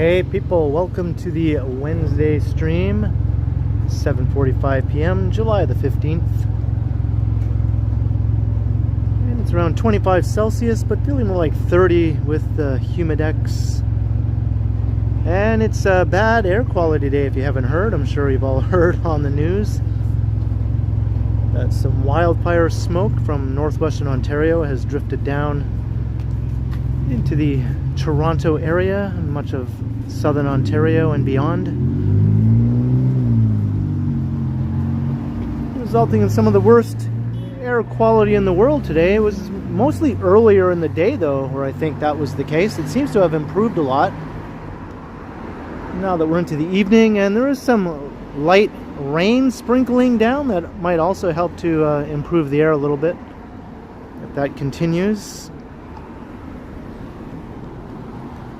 Hey people, welcome to the Wednesday stream, 7:45 p.m., July the 15th. And it's around 25 Celsius, but feeling more like 30 with the humidex. And it's a bad air quality day if you haven't heard. I'm sure you've all heard on the news that some wildfire smoke from northwestern Ontario has drifted down into the Toronto area and much of southern Ontario and beyond, resulting in some of the worst air quality in the world today. It was mostly earlier in the day though where I think that was the case. It seems to have improved a lot now that we're into the evening, and there is some light rain sprinkling down that might also help to improve the air a little bit if that continues.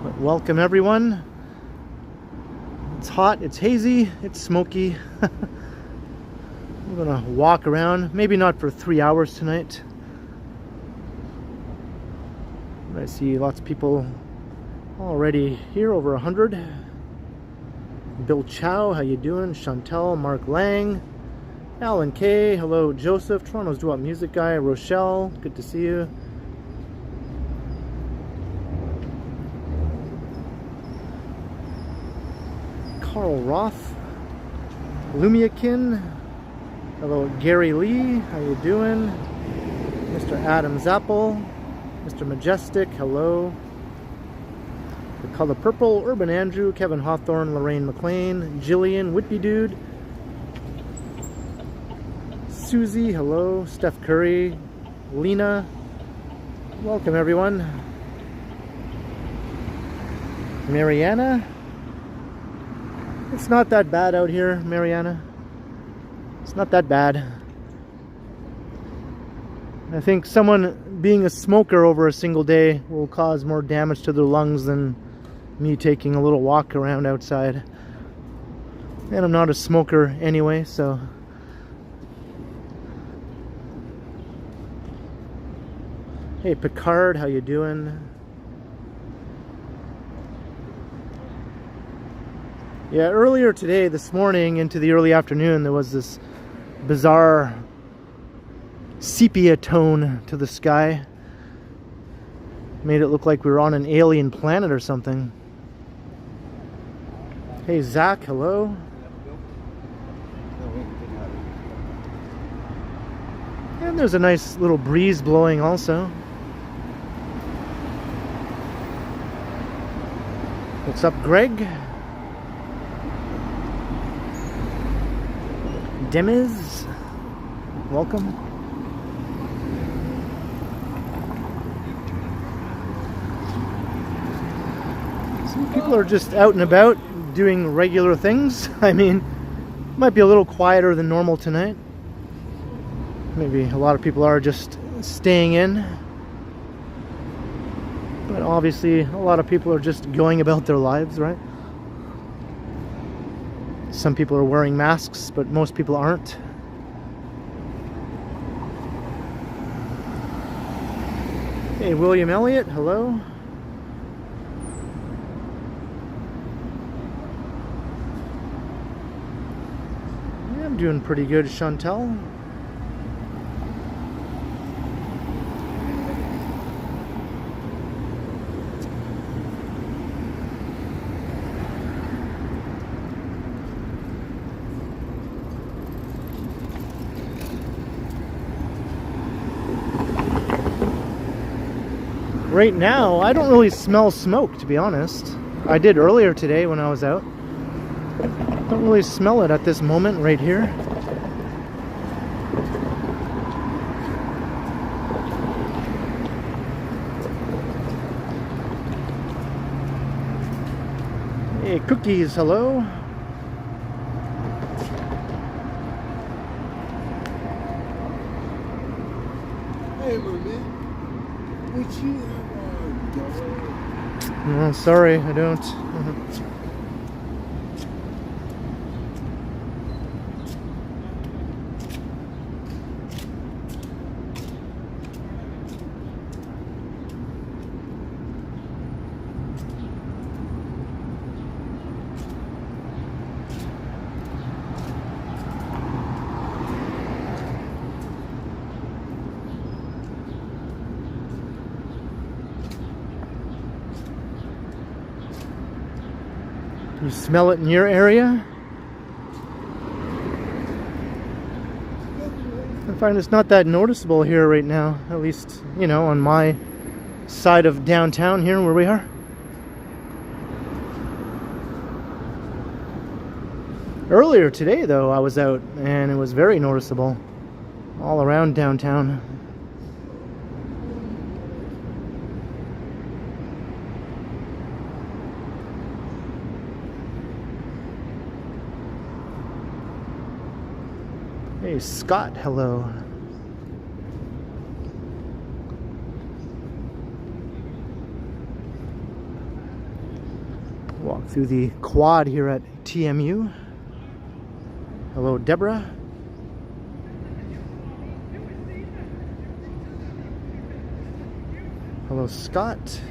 But welcome everyone. It's hot, it's hazy, it's smoky. I'm gonna walk around, maybe not for 3 hours tonight. I see lots of people already here, over 100. Bill Chow, how you doing? Chantel, Mark Lang, Alan K, hello Joseph, Toronto's Doo-Wop Music Guy, Rochelle, good to see you. Carl Roth, Lumiakin, hello Gary Lee, how you doing? Mr. Adam Zappel, Mr. Majestic, hello. The Color Purple, Urban Andrew, Kevin Hawthorne, Lorraine McLean, Jillian, Whitby Dude, Susie, hello, Steph Curry, Lena, welcome everyone. Mariana, it's not that bad out here, Mariana. It's not that bad. I think someone being a smoker over a single day will cause more damage to their lungs than me taking a little walk around outside. And I'm not a smoker anyway, so. Hey Picard, how you doing? Yeah, earlier today, this morning into the early afternoon, there was this bizarre sepia tone to the sky. Made it look like we were on an alien planet or something. Hey Zach, hello. And there's a nice little breeze blowing also. What's up, Greg? Demiz, welcome. Some people are just out and about doing regular things. I mean, might be a little quieter than normal tonight. Maybe a lot of people are just staying in. But obviously, a lot of people are just going about their lives, right? Some people are wearing masks, but most people aren't. Hey, William Elliott, hello. Yeah, I'm doing pretty good, Chantel. Right now, I don't really smell smoke, to be honest. I did earlier today when I was out. Don't really smell it at this moment right here. Hey, Cookies, hello. Hey, Mommy. Would you No, sorry, I don't. You smell it in your area? I find it's not that noticeable here right now, at least, you know, on my side of downtown here where we are. Earlier today, though, I was out and it was very noticeable all around downtown. Hey, Scott, hello. Walk through the quad here at TMU. Hello, Deborah. Hello, Scott.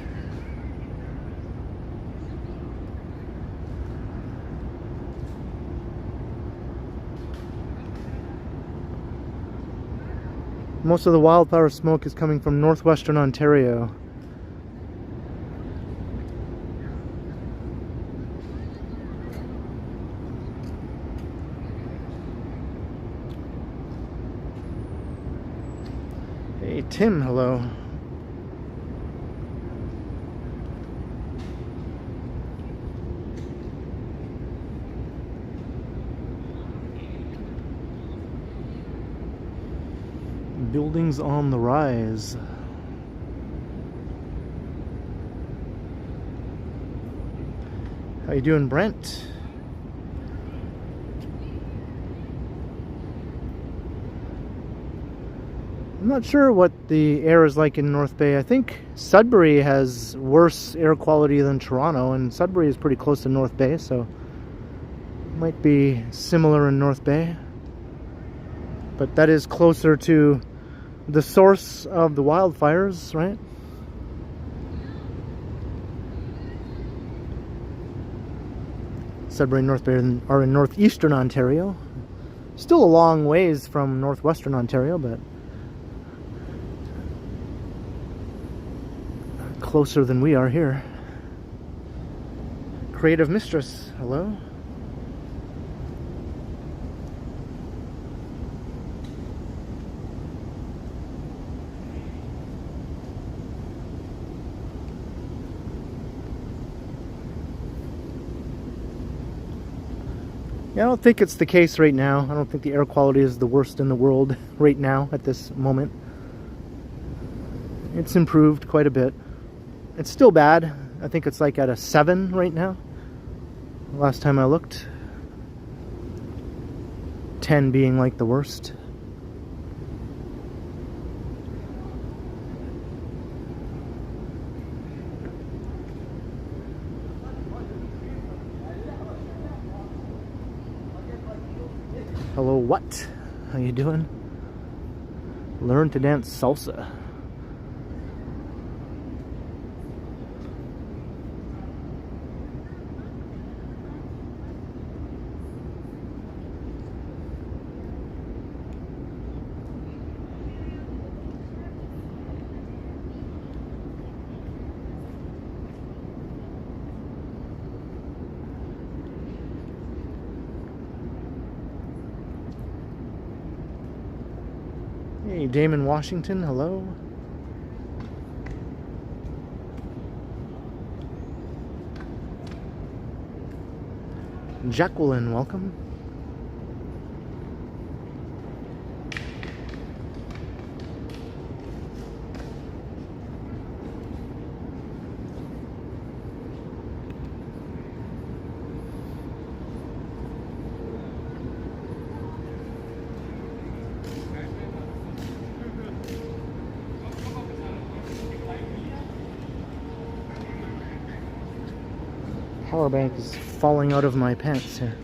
Most of the wildfire smoke is coming from northwestern Ontario. Hey, Tim, hello. Buildings on the rise. How you doing, Brent? I'm not sure what the air is like in North Bay. I think Sudbury has worse air quality than Toronto, and Sudbury is pretty close to North Bay, so it might be similar in North Bay. But that is closer to the source of the wildfires, right? Sudbury and North Bay are in northeastern Ontario. Still a long ways from northwestern Ontario, but closer than we are here. Creative Mistress, hello. Yeah, I don't think it's the case right now. I don't think the air quality is the worst in the world right now at this moment. It's improved quite a bit. It's still bad. I think it's like at a 7 right now. Last time I looked. 10 being like the worst. Hello, what? How you doing? Learn to dance salsa. Hey, Damon Washington, hello. Jacqueline, welcome. Power bank is falling out of my pants here.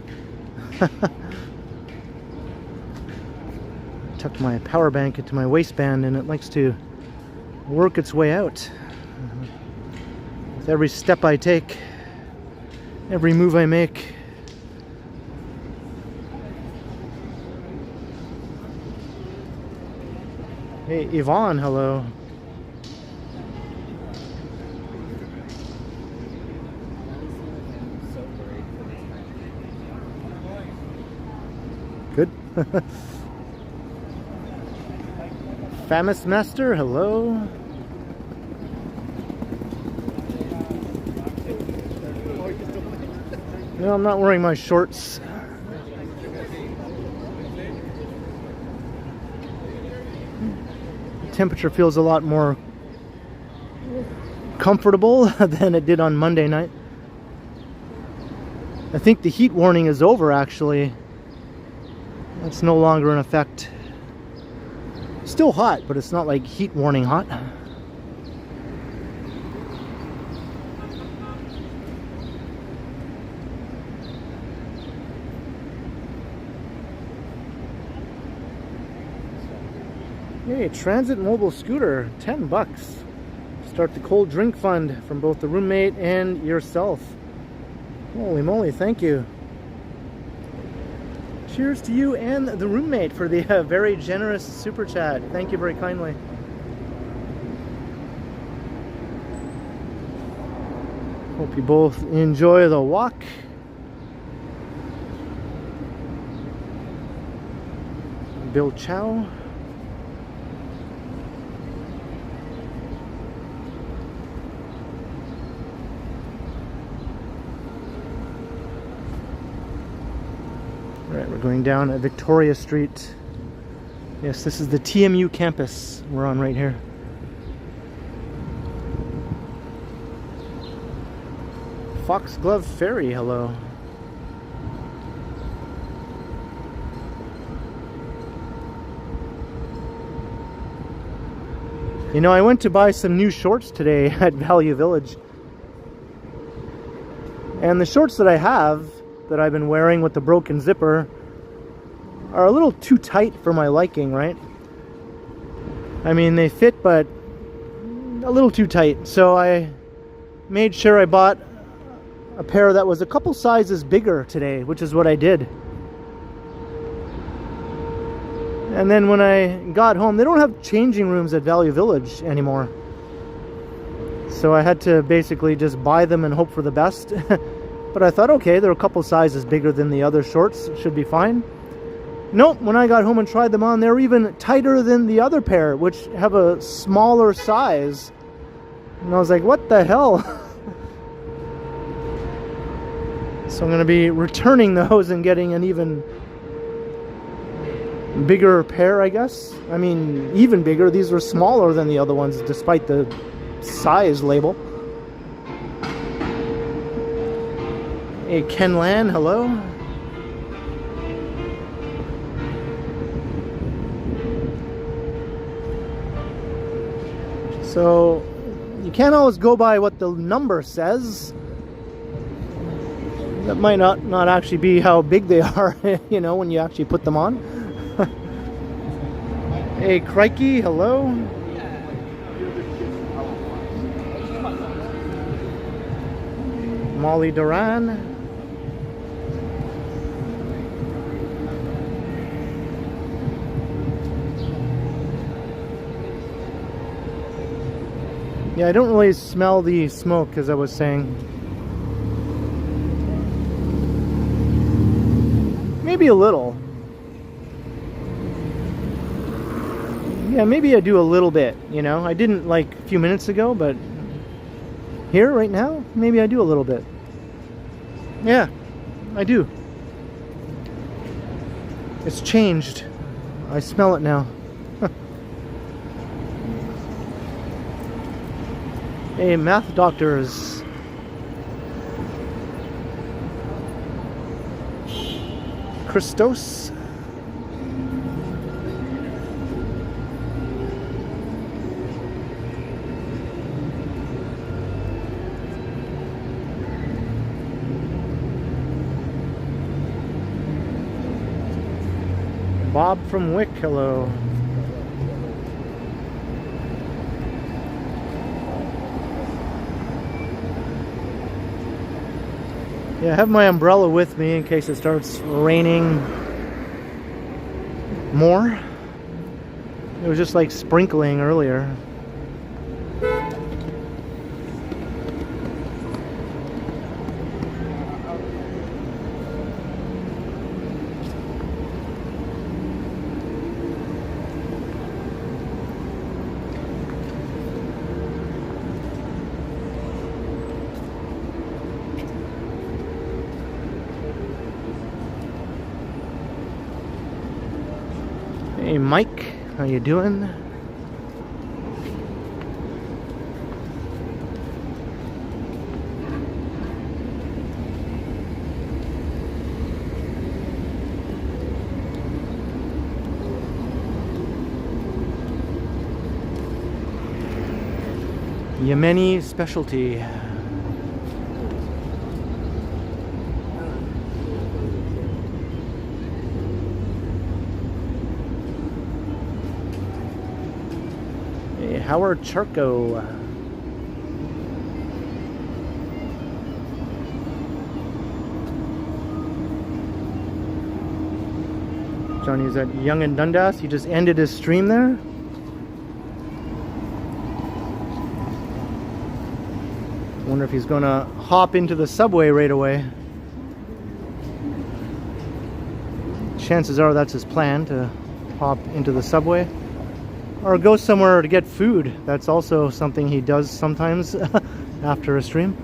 Tucked my power bank into my waistband and it likes to work its way out. With every step I take, every move I make. Hey, Yvonne, hello. Good. Famous Master, hello. No, I'm not wearing my shorts. The temperature feels a lot more comfortable than it did on Monday night. I think the heat warning is over, actually. It's no longer in effect. Still hot, but it's not like heat warning hot. Hey, Transit Mobile Scooter, 10 bucks. Start the cold drink fund from both the roommate and yourself. Holy moly, thank you. Cheers to you and the roommate for the very generous super chat. Thank you very kindly. Hope you both enjoy the walk. Bill Chow. Alright, we're going down Victoria Street. Yes, this is the TMU campus we're on right here. Foxglove Ferry, hello. You know, I went to buy some new shorts today at Value Village. And the shorts that I have, that I've been wearing with the broken zipper, are a little too tight for my liking, right? I mean, they fit, but a little too tight. So I made sure I bought a pair that was a couple sizes bigger today, which is what I did. And then when I got home, they don't have changing rooms at Value Village anymore. So I had to basically just buy them and hope for the best. But I thought, okay, they're a couple sizes bigger than the other shorts, should be fine. Nope, when I got home and tried them on, they're even tighter than the other pair, which have a smaller size. And I was like, what the hell? So I'm going to be returning those and getting an even bigger pair, I guess. I mean, even bigger. These were smaller than the other ones, despite the size label. Hey, Ken Lan, hello. So, you can't always go by what the number says. That might not actually be how big they are, you know, when you actually put them on. Hey, Crikey, hello. Molly Duran. Yeah, I don't really smell the smoke, as I was saying. Maybe a little. Yeah, maybe I do a little bit, you know. I didn't like a few minutes ago, but here, right now, maybe I do a little bit. Yeah, I do. It's changed. I smell it now. Hey, math doctors. Christos. Bob from Wick, hello. Yeah, I have my umbrella with me in case it starts raining more. It was just like sprinkling earlier. Hey Mike, how you doing? Yemeni specialty. Hey, Howard Charco. Johnny's at Young and Dundas. He just ended his stream there. Wonder if he's gonna hop into the subway right away. Chances are that's his plan, to hop into the subway or go somewhere to get food. That's also something he does sometimes after a stream.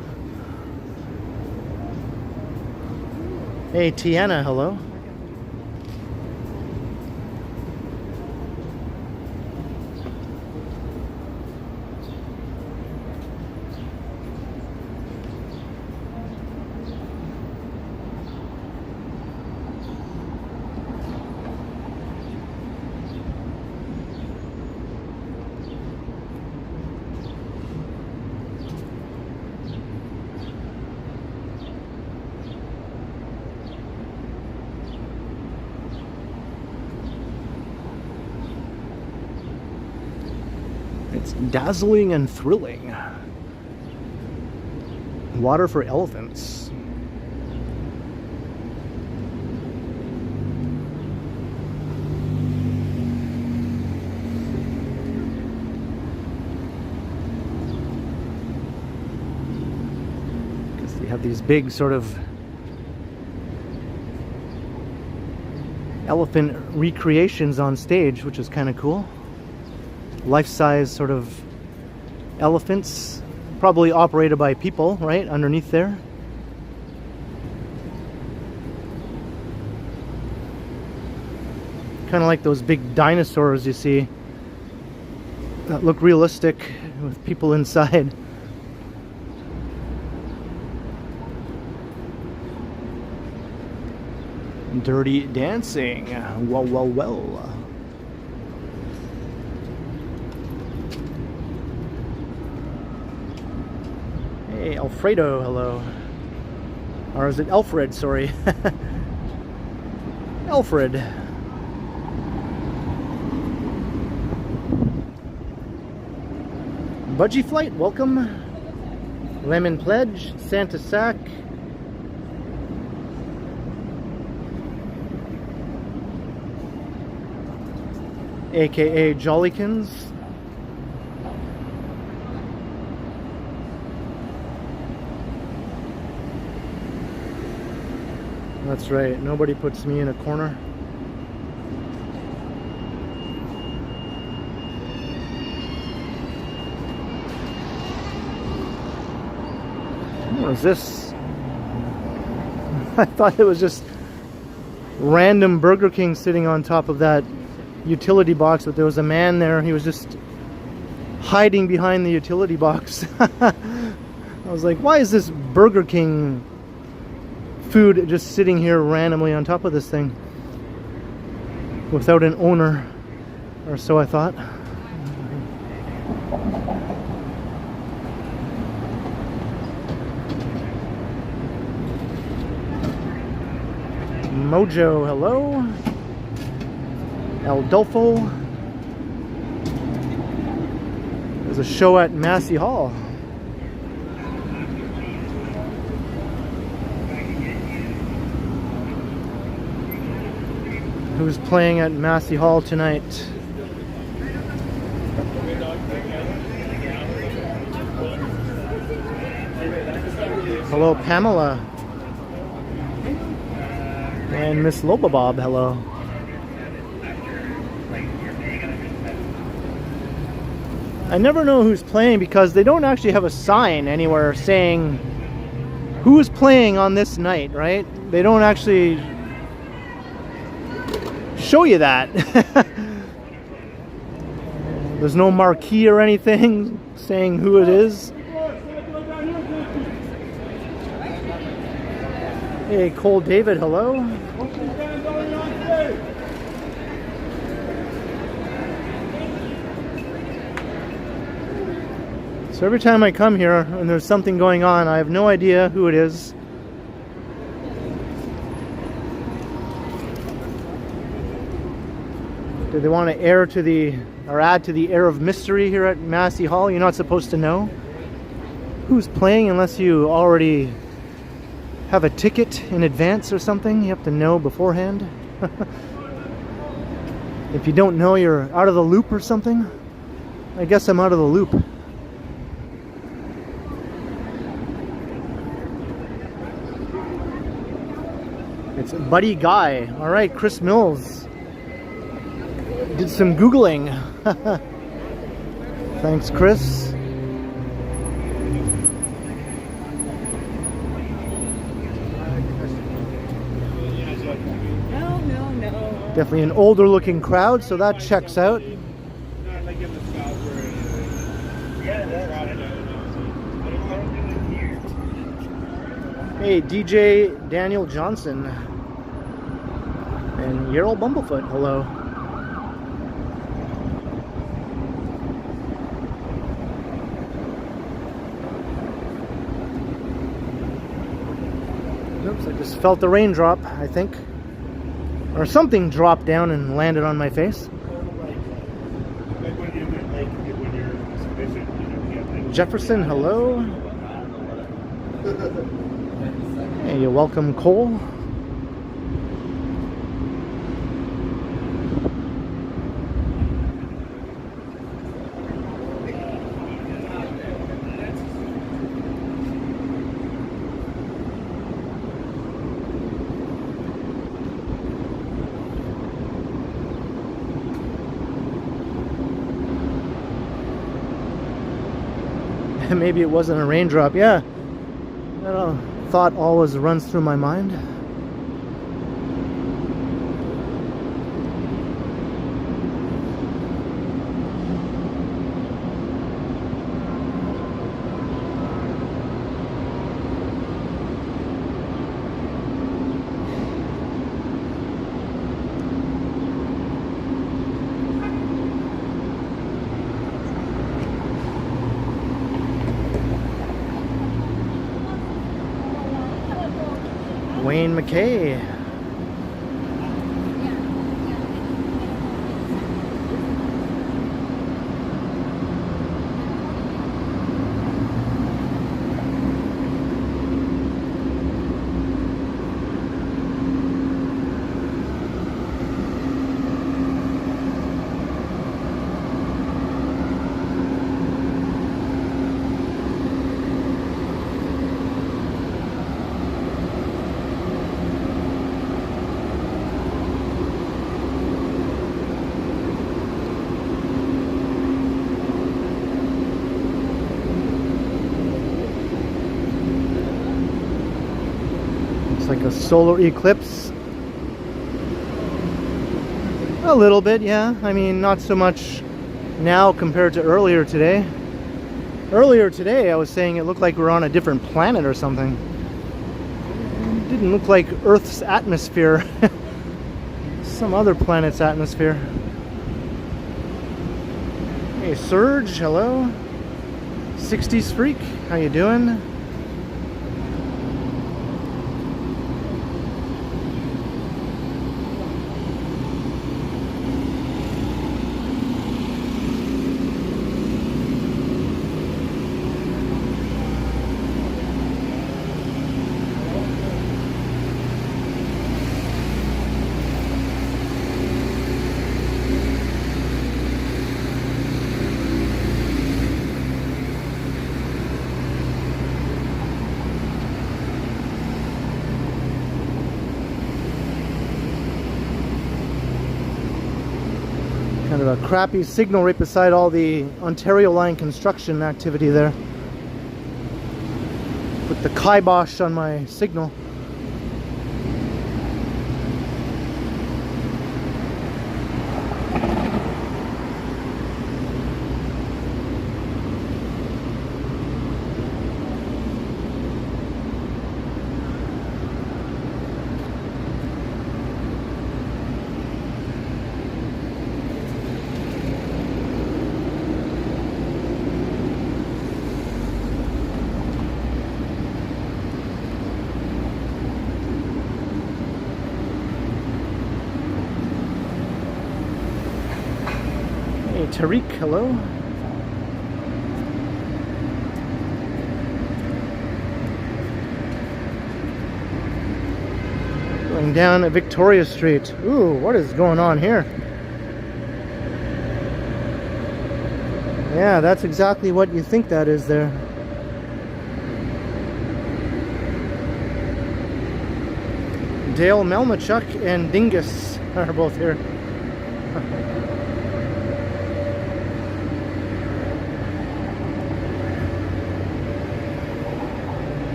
Hey Tiana, hello. It's dazzling and thrilling. Water for elephants. Because they have these big sort of elephant recreations on stage, which is kind of cool. Life-size sort of elephants, probably operated by people, right, underneath there. Kind of like those big dinosaurs you see that look realistic with people inside. Dirty Dancing. Well, well, well. Hey, Alfredo, hello. Or is it Alfred? Sorry. Alfred. Budgie Flight, welcome. Lemon Pledge, Santa Sack. AKA Jollykins. That's right, nobody puts me in a corner. What is this? I thought it was just random Burger King sitting on top of that utility box, but there was a man there. He was just hiding behind the utility box. I was like, why is this Burger King food just sitting here randomly on top of this thing without an owner? Or so I thought. Mojo, hello. Aldolfo. There's a show at Massey Hall. Who's playing at Massey Hall tonight? Hello, Pamela. And Miss Lobabob, hello. I never know who's playing because they don't actually have a sign anywhere saying who's playing on this night, right? They don't actually show you that. There's no marquee or anything saying who it is. Hey, Cole David, hello. So every time I come here and there's something going on, I have no idea who it is. Do they want to add to the air of mystery here at Massey Hall? You're not supposed to know who's playing unless you already have a ticket in advance or something. You have to know beforehand. If you don't know, you're out of the loop or something. I guess I'm out of the loop. It's Buddy Guy. All right, Chris Mills did some Googling. Thanks, Chris. No. Definitely an older looking crowd, so that checks out. Hey, DJ Daniel Johnson and Yerl Bumblefoot, hello. Oops, I just felt the raindrop, I think. Or something dropped down and landed on my face. Jefferson, hello. Hey, you're welcome, Cole. Maybe it wasn't a raindrop. Yeah, I don't know. Thought always runs through my mind. Wayne McKay. Like a solar eclipse. A little bit, yeah. I mean, not so much now compared to earlier today. Earlier today, I was saying it looked like we were on a different planet or something. It didn't look like Earth's atmosphere. Some other planet's atmosphere. Hey, Surge, hello. 60s Freak, how you doing? Kind of a crappy signal right beside all the Ontario line construction activity there. Put the kibosh on my signal. Hey, Tariq, hello. Going down Victoria Street. Ooh, what is going on here? Yeah, that's exactly what you think that is there. Dale Melnichuk and Dingus are both here.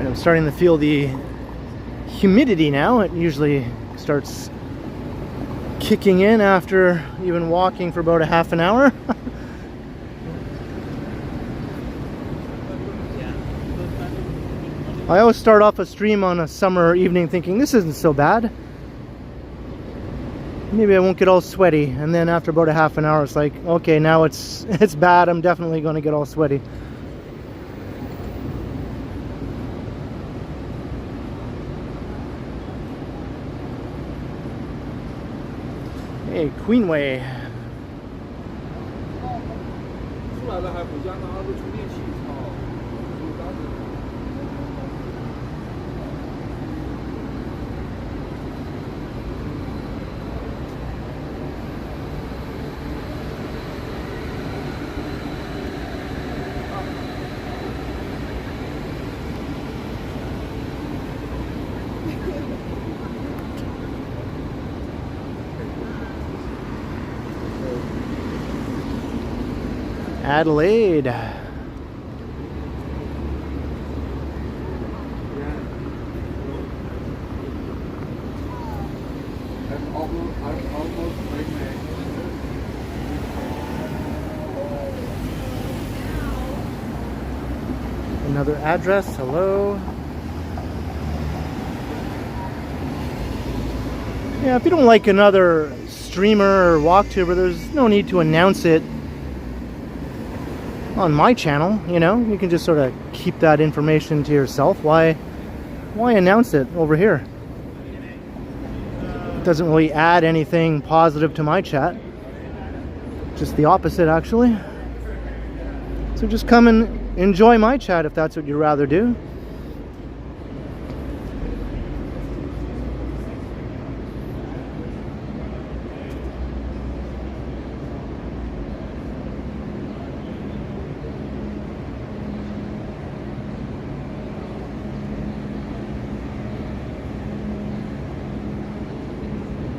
I'm starting to feel the humidity now. It usually starts kicking in after even walking for about a half an hour. I always start off a stream on a summer evening thinking this isn't so bad. Maybe I won't get all sweaty, and then after about a half an hour it's like, okay, now it's bad. I'm definitely going to get all sweaty. Hey, Queenway. Adelaide. Another address, hello. Yeah, if you don't like another streamer or walktuber, there's no need to announce it on my channel, you know. You can just sort of keep that information to yourself. Why announce it over here? It doesn't really add anything positive to my chat. Just the opposite, actually. So just come and enjoy my chat if that's what you'd rather do.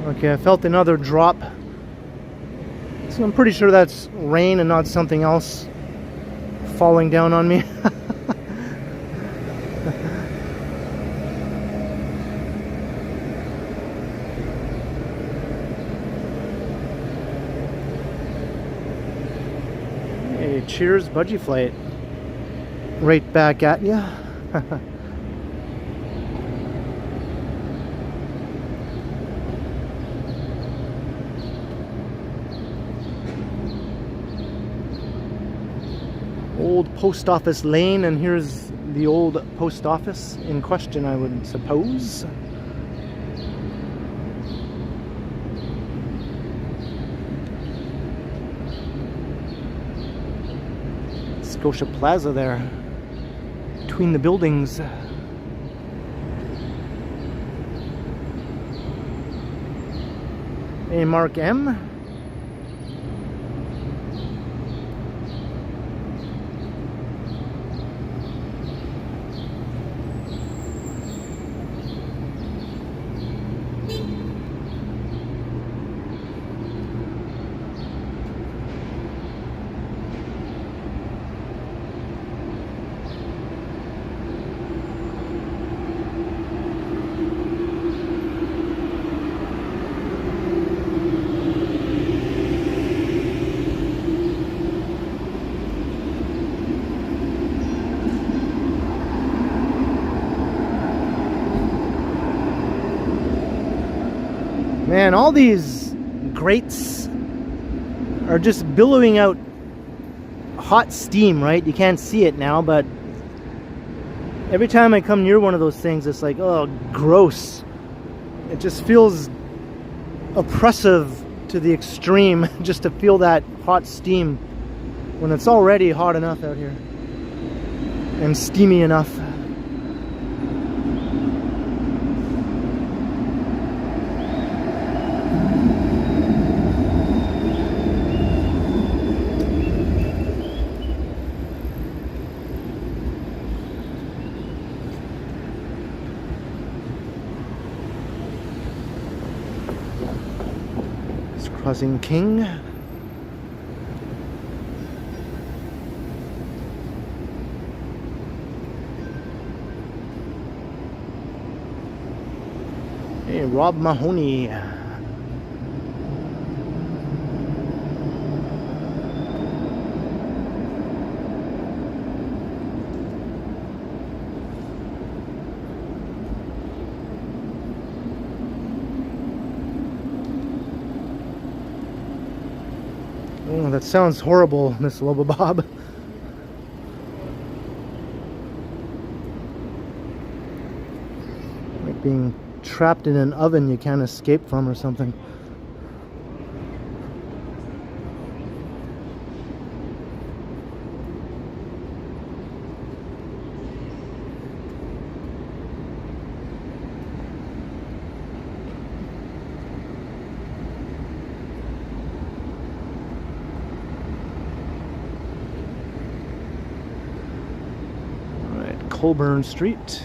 Okay, I felt another drop. So I'm pretty sure that's rain and not something else falling down on me. Hey, cheers, Budgie Flight. Right back at ya. Old post office lane, and here's the old post office in question, I would suppose. Scotia Plaza there, between the buildings. Hey, Mark M. Man, all these grates are just billowing out hot steam, right? You can't see it now, but every time I come near one of those things, it's like, oh, gross. It just feels oppressive to the extreme just to feel that hot steam when it's already hot enough out here and steamy enough. Crossing King. Hey, Rob Mahoney. Oh, that sounds horrible, Miss Loba Bob. Like being trapped in an oven you can't escape from or something. Colburn Street.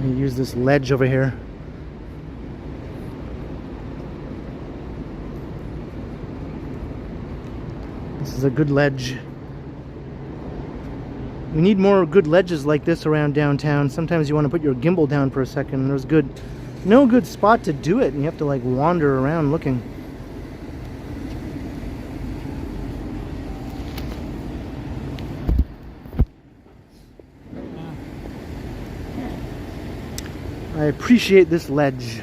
You use this ledge over here. This is a good ledge. We need more good ledges like this around downtown. Sometimes you want to put your gimbal down for a second and there's no good spot to do it and you have to like wander around looking. I appreciate this ledge.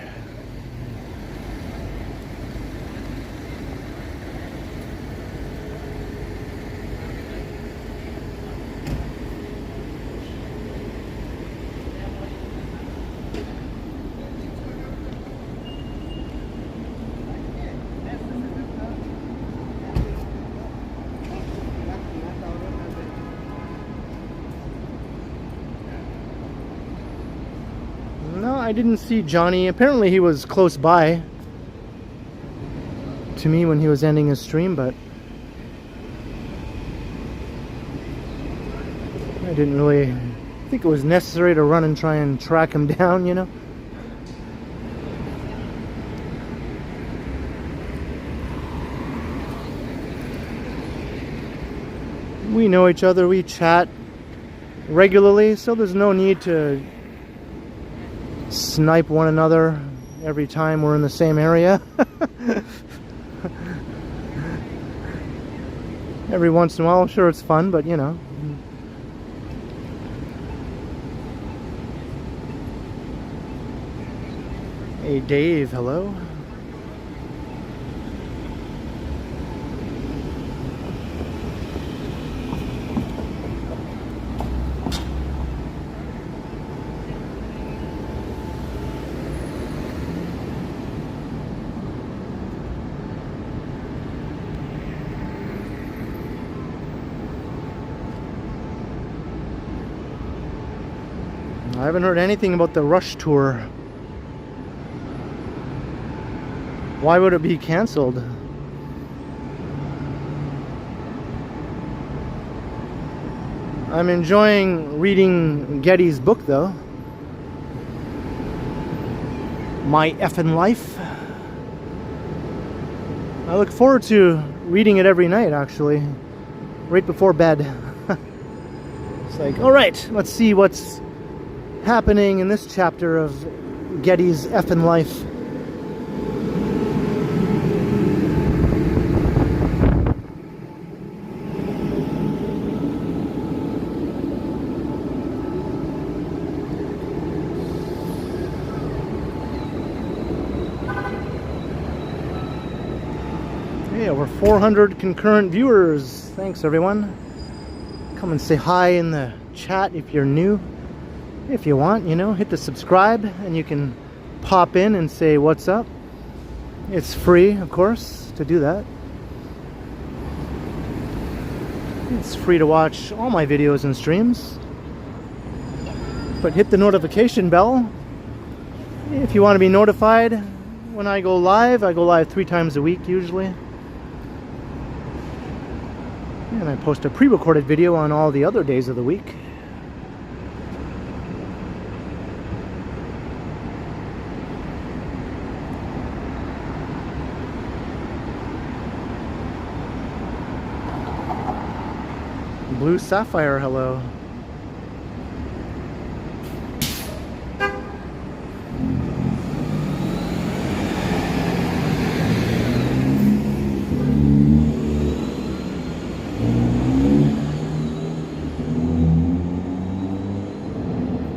No, I didn't see Johnny. Apparently he was close by to me when he was ending his stream, but I didn't really think it was necessary to run and try and track him down, you know? We know each other, we chat regularly, so there's no need to snipe one another every time we're in the same area. Every once in a while, I'm sure it's fun, but you know. Hey Dave, hello. I haven't heard anything about the Rush tour. Why would it be canceled? I'm enjoying reading Getty's book though. My Effin' Life. I look forward to reading it every night actually, right before bed. It's like, alright, let's see what's happening in this chapter of Getty's Effin' Life. Hey, over 400 concurrent viewers. Thanks, everyone. Come and say hi in the chat if you're new. If you want, you know, hit the subscribe and you can pop in and say what's up. It's free, of course, to do that. It's free to watch all my videos and streams. But hit the notification bell if you want to be notified when I go live. I go live 3 times a week usually. And I post a pre-recorded video on all the other days of the week. Blue Sapphire, hello.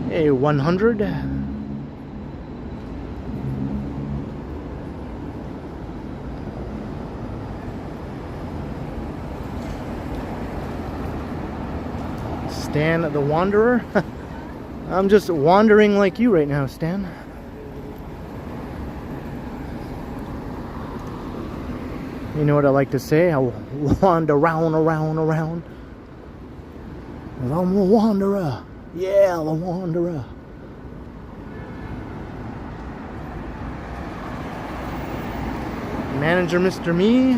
A 100. Stan the Wanderer. I'm just wandering like you right now, Stan. You know what I like to say? I wander around. I'm a wanderer. Yeah, the Wanderer. Manager Mr. Me.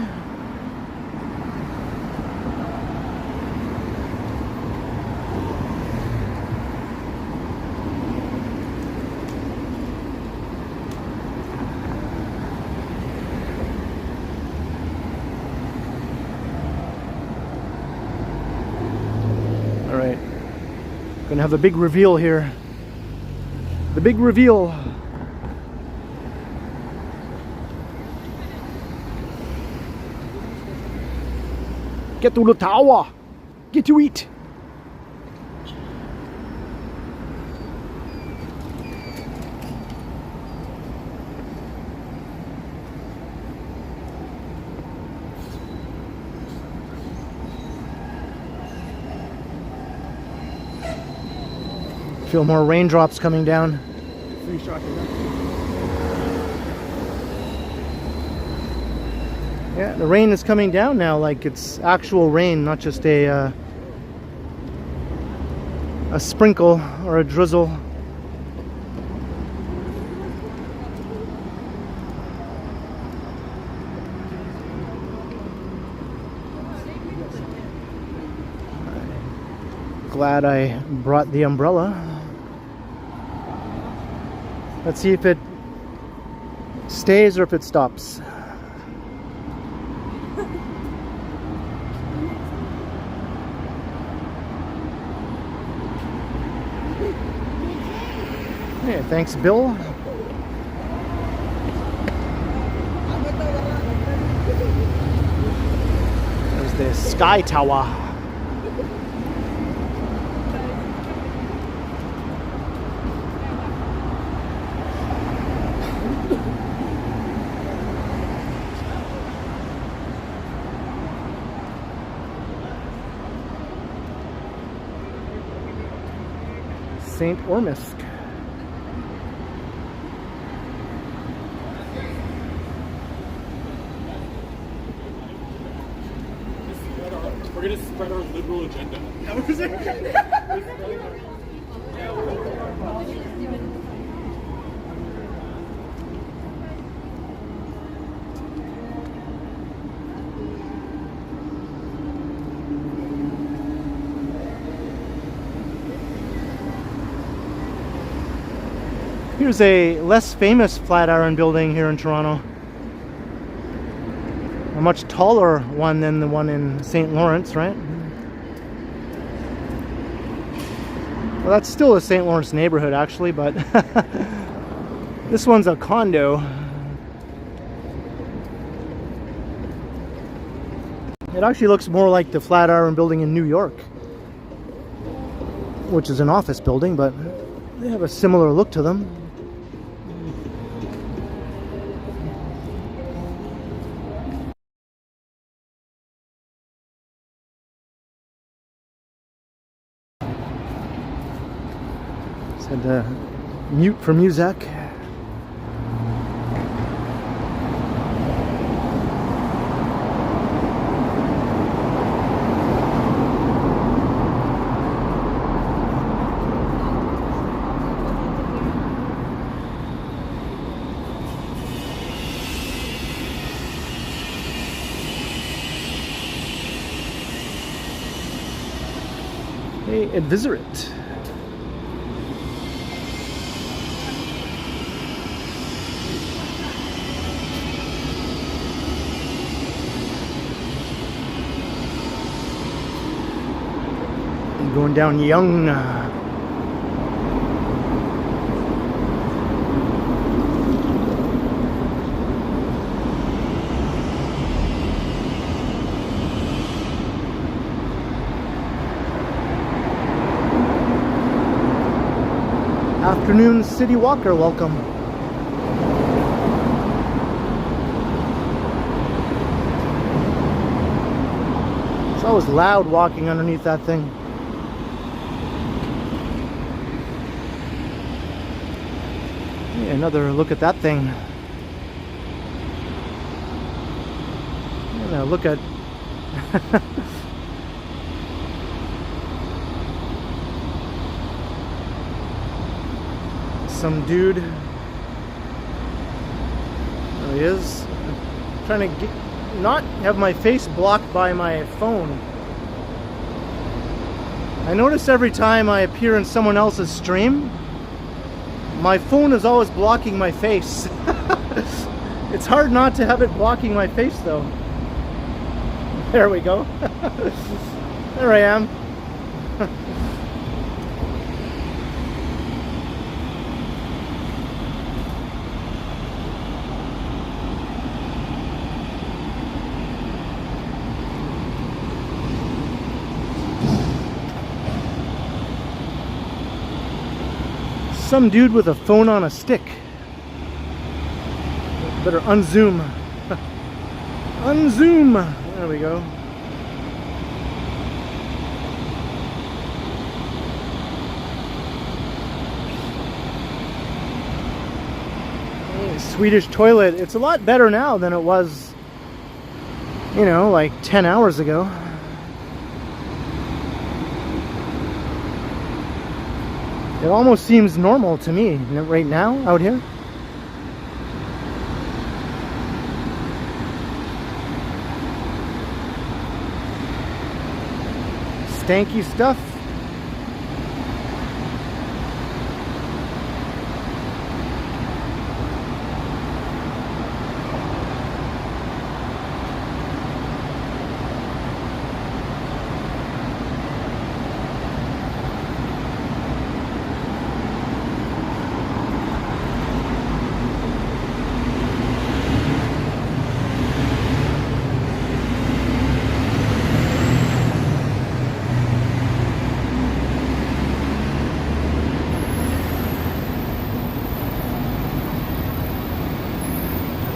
All right. Gonna have a big reveal here. The big reveal. Get to the tower. Get to eat. Feel more raindrops coming down. Yeah, the rain is coming down now, like it's actual rain, not just a sprinkle or a drizzle. Glad I brought the umbrella. Let's see if it stays or if it stops. Hey, thanks, Bill. There's the Sky Tower. St. Ormisk. We're going to spread our liberal agenda. Here's a less famous Flatiron building here in Toronto. A much taller one than the one in St. Lawrence, right? Well, that's still a St. Lawrence neighborhood, actually, but this one's a condo. It actually looks more like the Flatiron building in New York, which is an office building, but they have a similar look to them. Had to mute for music. Hey, Advisorate. Going down Young. Afternoon City Walker, welcome. It's always loud walking underneath that thing. Yeah, another look at that thing. Yeah, look at some dude. There he is. I'm trying to not have my face blocked by my phone. I notice every time I appear in someone else's stream, my phone is always blocking my face. It's hard not to have it blocking my face though. There we go. There I am. Some dude with a phone on a stick. Better unzoom. Unzoom. There we go. Swedish toilet. It's a lot better now than it was, you know, like 10 hours ago. It almost seems normal to me right now out here. Stanky stuff.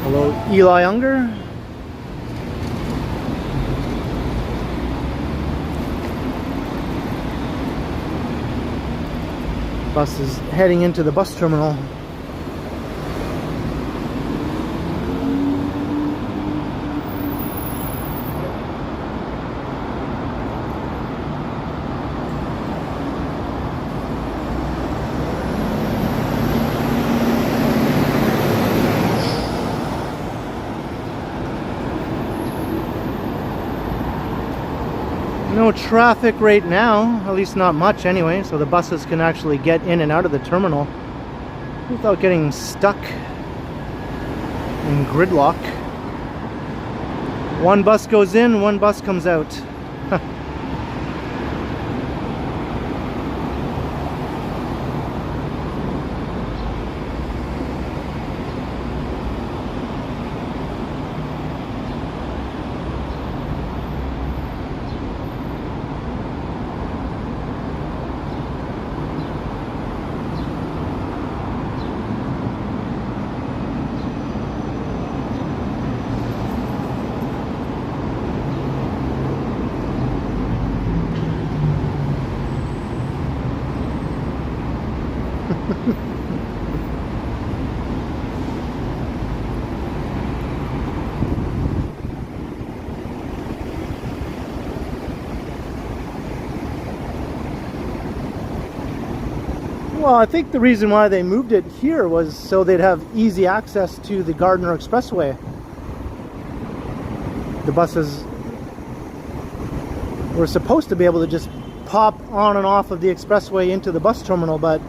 Hello, Eli Unger. Bus is heading into the bus terminal. No traffic right now, at least not much anyway, so the buses can actually get in and out of the terminal without getting stuck in gridlock. One bus goes in, one bus comes out. Well, I think the reason why they moved it here was so they'd have easy access to the Gardner Expressway. The buses were supposed to be able to just pop on and off of the expressway into the bus terminal, but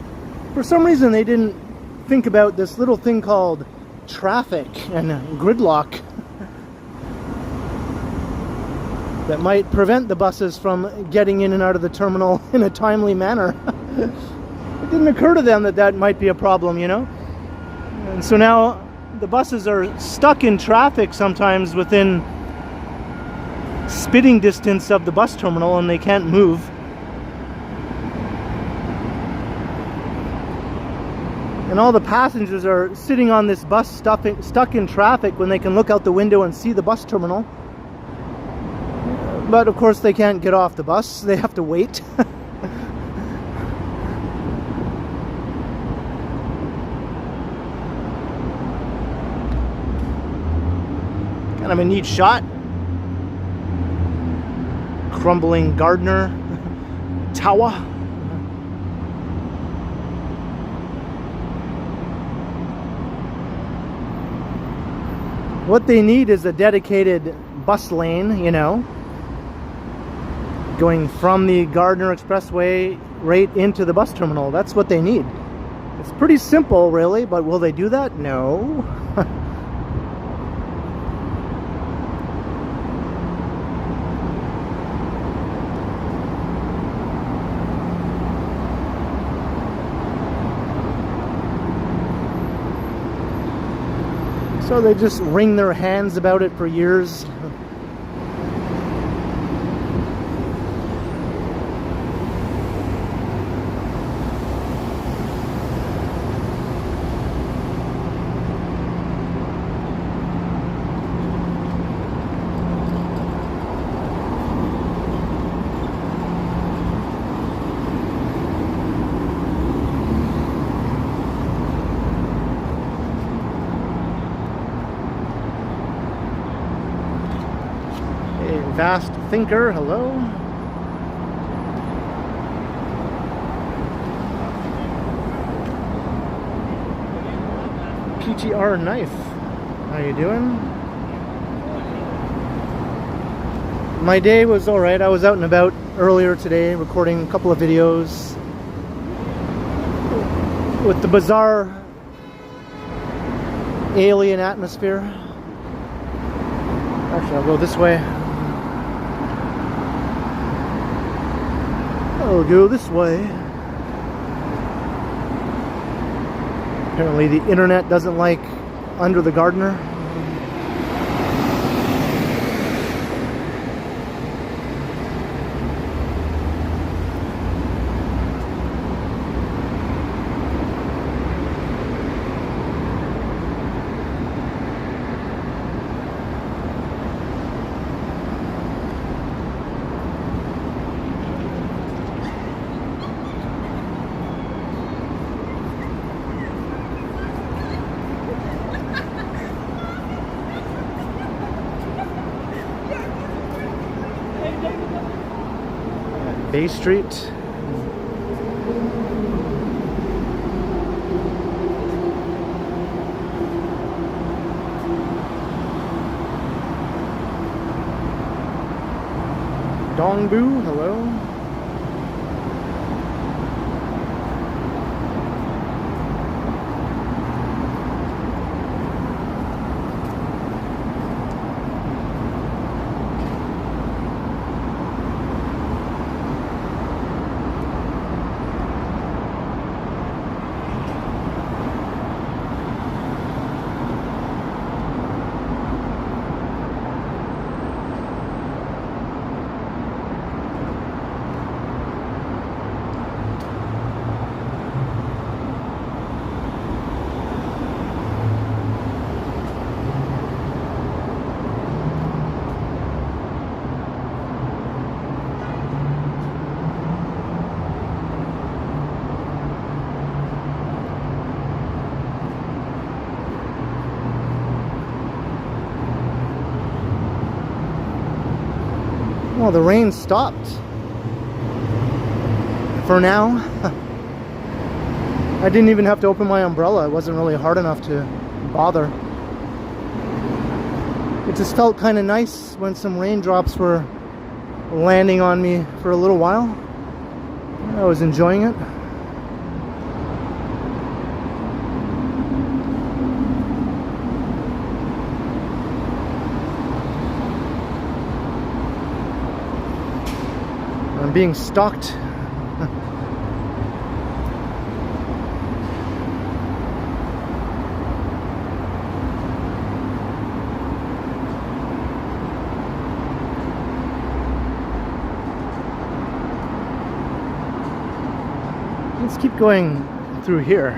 for some reason they didn't think about this little thing called traffic and gridlock that might prevent the buses from getting in and out of the terminal in a timely manner. It didn't occur to them that that might be a problem, you know? And so now the buses are stuck in traffic sometimes within spitting distance of the bus terminal, and they can't move. And all the passengers are sitting on this bus stuck in traffic when they can look out the window and see the bus terminal. But of course they can't get off the bus, they have to wait. Kind of a neat shot. Crumbling Gardner Tower. What they need is a dedicated bus lane, you know, going from the Gardner Expressway right into the bus terminal. That's what they need. It's pretty simple, really, but will they do that? No. So they just wring their hands about it for years. Vast Thinker, hello. PTR Knife, how you doing? My day was alright. I was out and about earlier today recording a couple of videos with the bizarre alien atmosphere. Actually, I'll go this way. I'll go this way. Apparently the internet doesn't like Under the Gardner. Bay Street. Dongbu, hello. Well, the rain stopped for now. I didn't even have to open my umbrella. It wasn't really hard enough to bother. It just felt kind of nice when some raindrops were landing on me for a little while. I was enjoying it. I'm being stalked. Let's keep going through here.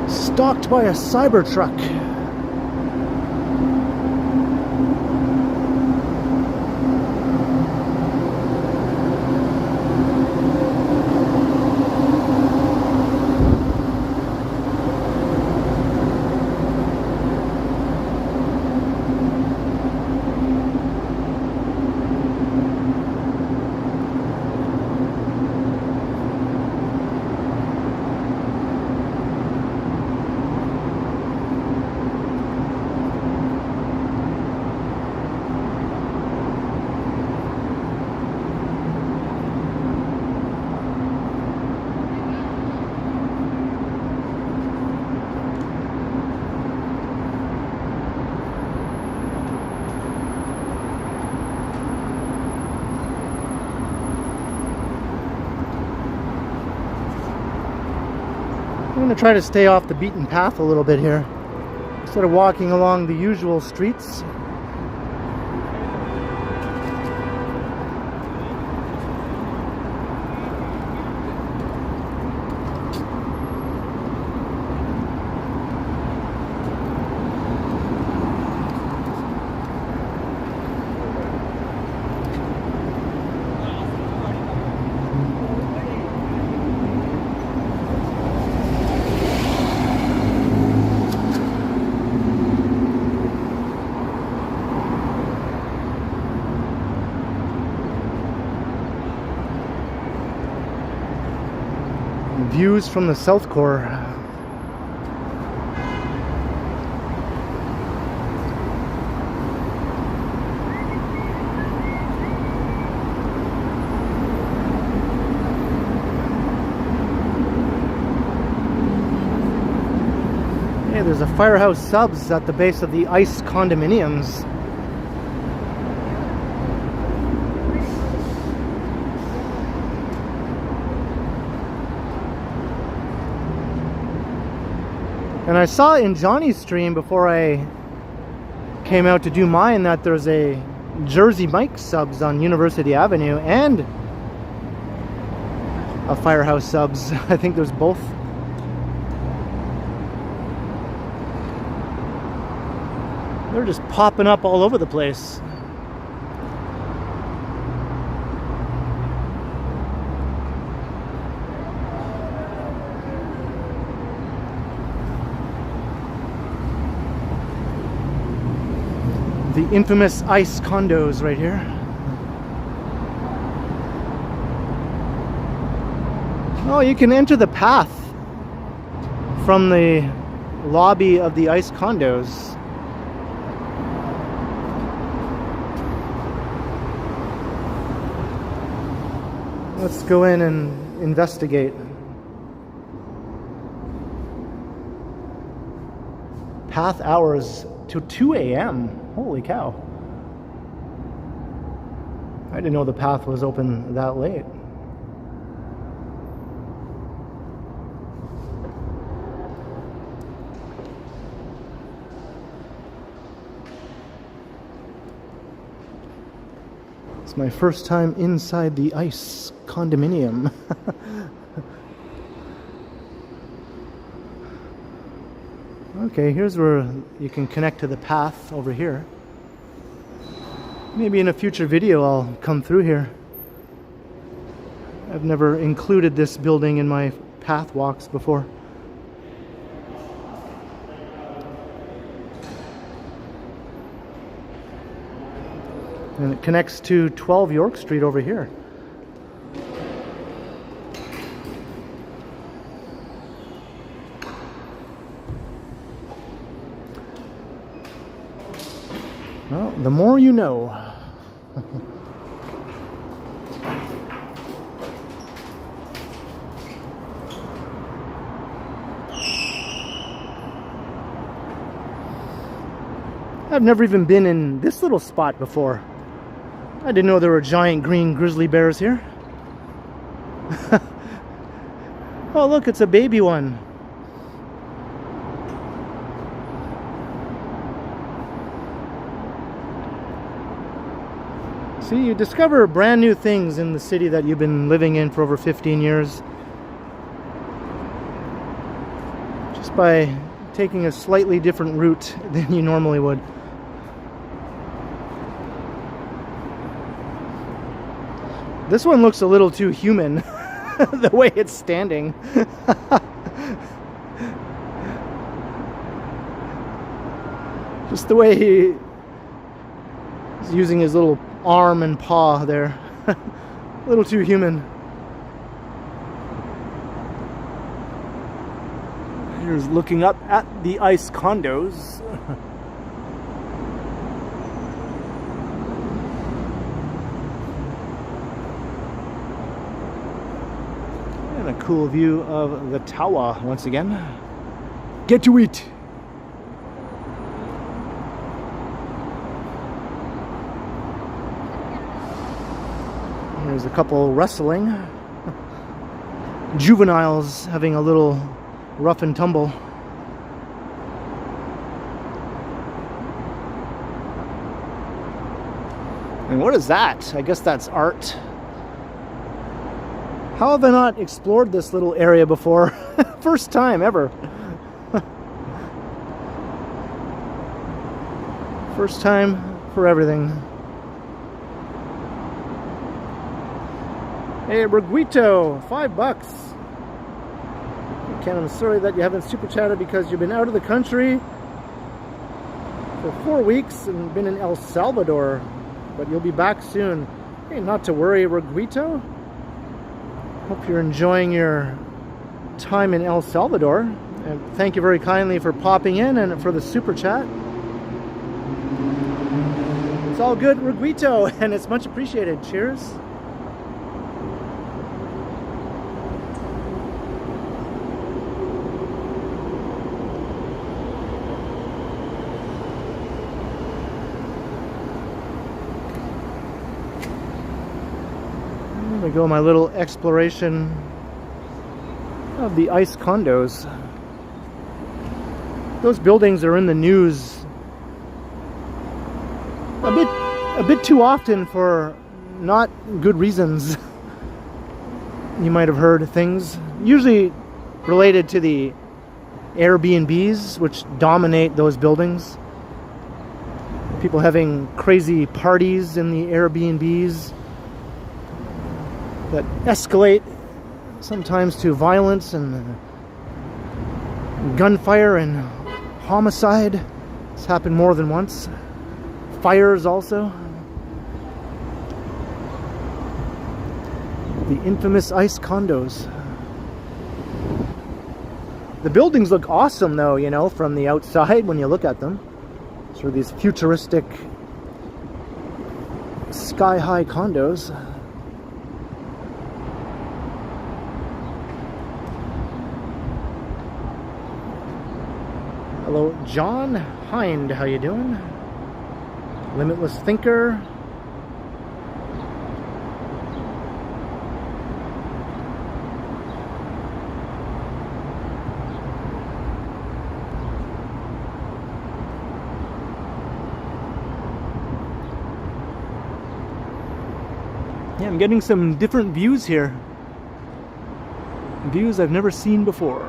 Stalked by a Cybertruck. I'm going to try to stay off the beaten path a little bit here, instead of walking along the usual streets. Views from the South Core. Hey, there's a Firehouse Subs at the base of the ICE condominiums. And I saw in Johnny's stream before I came out to do mine that there's a Jersey Mike Subs on University Avenue and a Firehouse Subs. I think there's both. They're just popping up all over the place. The infamous ICE condos right here. Oh, you can enter the path from the lobby of the ICE condos. Let's go in and investigate. Path hours till 2 a.m. Holy cow. I didn't know the path was open that late. It's my first time inside the ICE condominium. Okay, here's where you can connect to the path over here. Maybe in a future video I'll come through here. I've never included this building in my path walks before. And it connects to 12 York Street over here. Well, the more you know. I've never even been in this little spot before. I didn't know there were giant green grizzly bears here. Oh, look, it's a baby one. See, you discover brand new things in the city that you've been living in for over 15 years. Just by taking a slightly different route than you normally would. This one looks a little too human, the way it's standing. Just the way he's using his little arm and paw there. A little too human. Here's looking up at the ice condos. And a cool view of the tower once again. Get to it! Here's a couple wrestling. Juveniles having a little rough and tumble. And what is that? I guess that's art. How have I not explored this little area before? First time ever. First time for everything. Hey, Reguito, $5. Ken, I'm sorry that you haven't super chatted because you've been out of the country for 4 weeks and been in El Salvador, but you'll be back soon. Hey, not to worry, Reguito. Hope you're enjoying your time in El Salvador. And thank you very kindly for popping in and for the super chat. It's all good, Reguito, and it's much appreciated. Cheers. There we go, my little exploration of the ice condos. Those buildings are in the news a bit too often for not good reasons. You might have heard things, usually related to the Airbnbs, which dominate those buildings. People having crazy parties in the Airbnbs that escalate sometimes to violence and gunfire and homicide. It's happened more than once. Fires also. The infamous ice condos. The buildings look awesome though, you know, from the outside when you look at them. Sort of these futuristic sky-high condos. Hello, John Hind. How you doing? Limitless Thinker. Yeah, I'm getting some different views here. Views I've never seen before.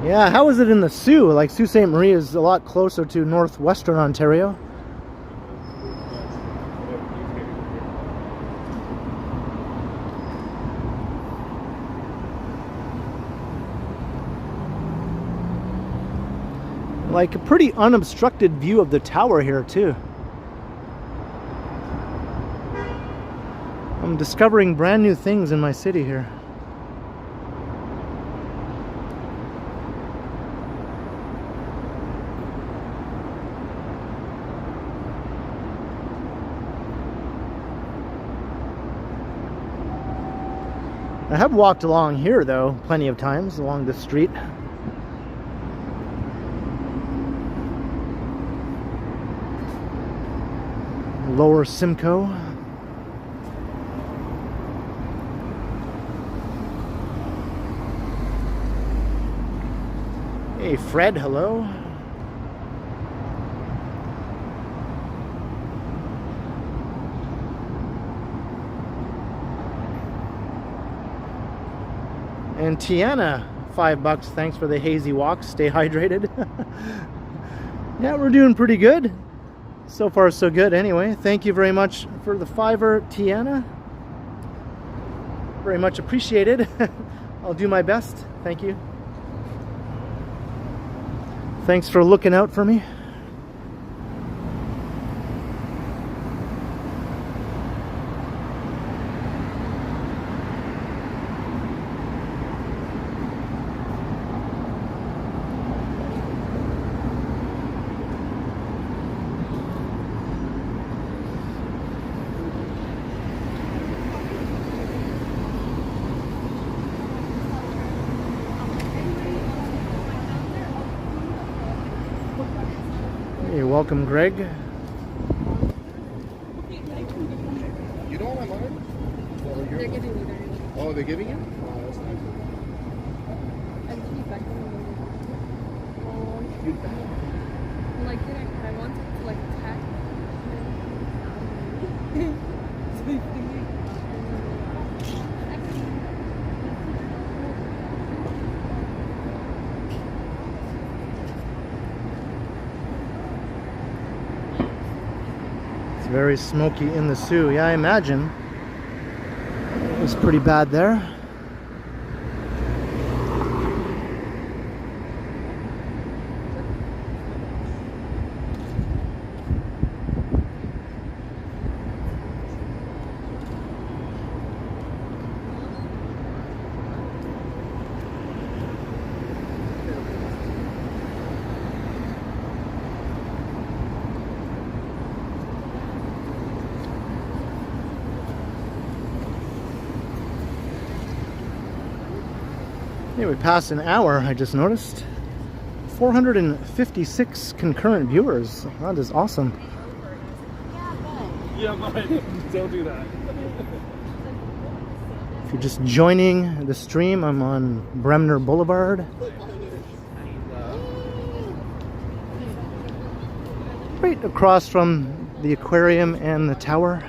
Yeah, how is it in the Sault? Like, Sault Ste. Marie is a lot closer to northwestern Ontario. Like a pretty unobstructed view of the tower here too. I'm discovering brand new things in my city here. I have walked along here though, plenty of times along this street. Lower Simcoe. Hey Fred, hello. And Tiana, $5. Thanks for the hazy walk. Stay hydrated. Yeah, we're doing pretty good. So far, so good. Anyway, thank you very much for the $5, Tiana. Very much appreciated. I'll do my best. Thank you. Thanks for looking out for me. Hey, welcome, Greg. You know what I'm on? They're giving me their Oh, they're giving you? Oh, that's nice. I'm feedback. Like, I wanted to like tag. It's very smoky in the Sault. Yeah, I imagine. It was pretty bad there. Yeah, we passed an hour, I just noticed. 456 concurrent viewers. That is awesome. Yeah, mine. Don't do that. If you're just joining the stream, I'm on Bremner Boulevard. Right across from the aquarium and the tower.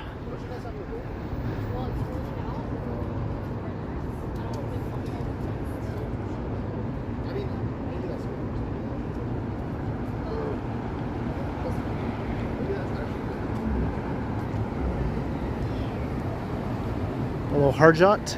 Hello, Harjot.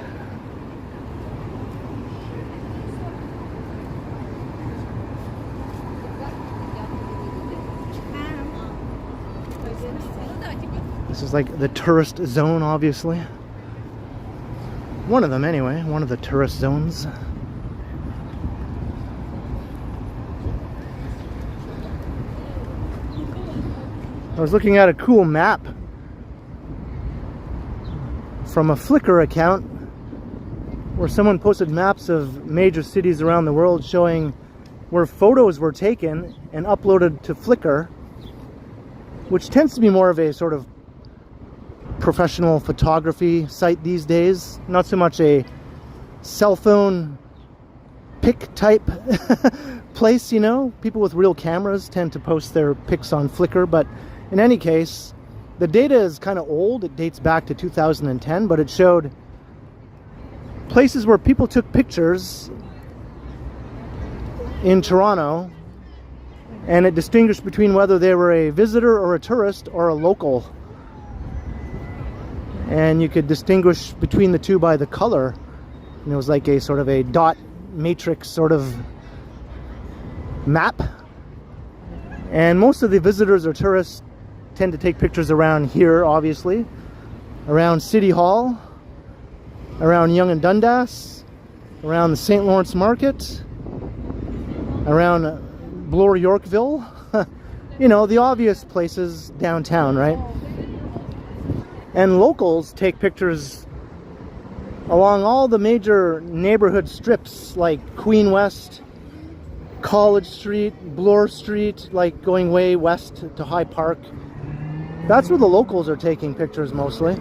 This is like the tourist zone, obviously. One of them, anyway. One of the tourist zones. I was looking at a cool map from a Flickr account where someone posted maps of major cities around the world showing where photos were taken and uploaded to Flickr, which tends to be more of a sort of professional photography site these days, not so much a cell phone pic type place, you know. People with real cameras tend to post their pics on Flickr, but in any case, the data is kind of old. It dates back to 2010, but it showed places where people took pictures in Toronto, and it distinguished between whether they were a visitor or a tourist or a local. And you could distinguish between the two by the color. And it was like a sort of a dot matrix sort of map. And most of the visitors or tourists tend to take pictures around here, obviously, around City Hall, around Yonge and Dundas, around the St. Lawrence Market, around Bloor Yorkville. You know, the obvious places downtown, right? And locals take pictures along all the major neighborhood strips like Queen West, College Street, Bloor Street, like going way west to High Park. That's where the locals are taking pictures mostly.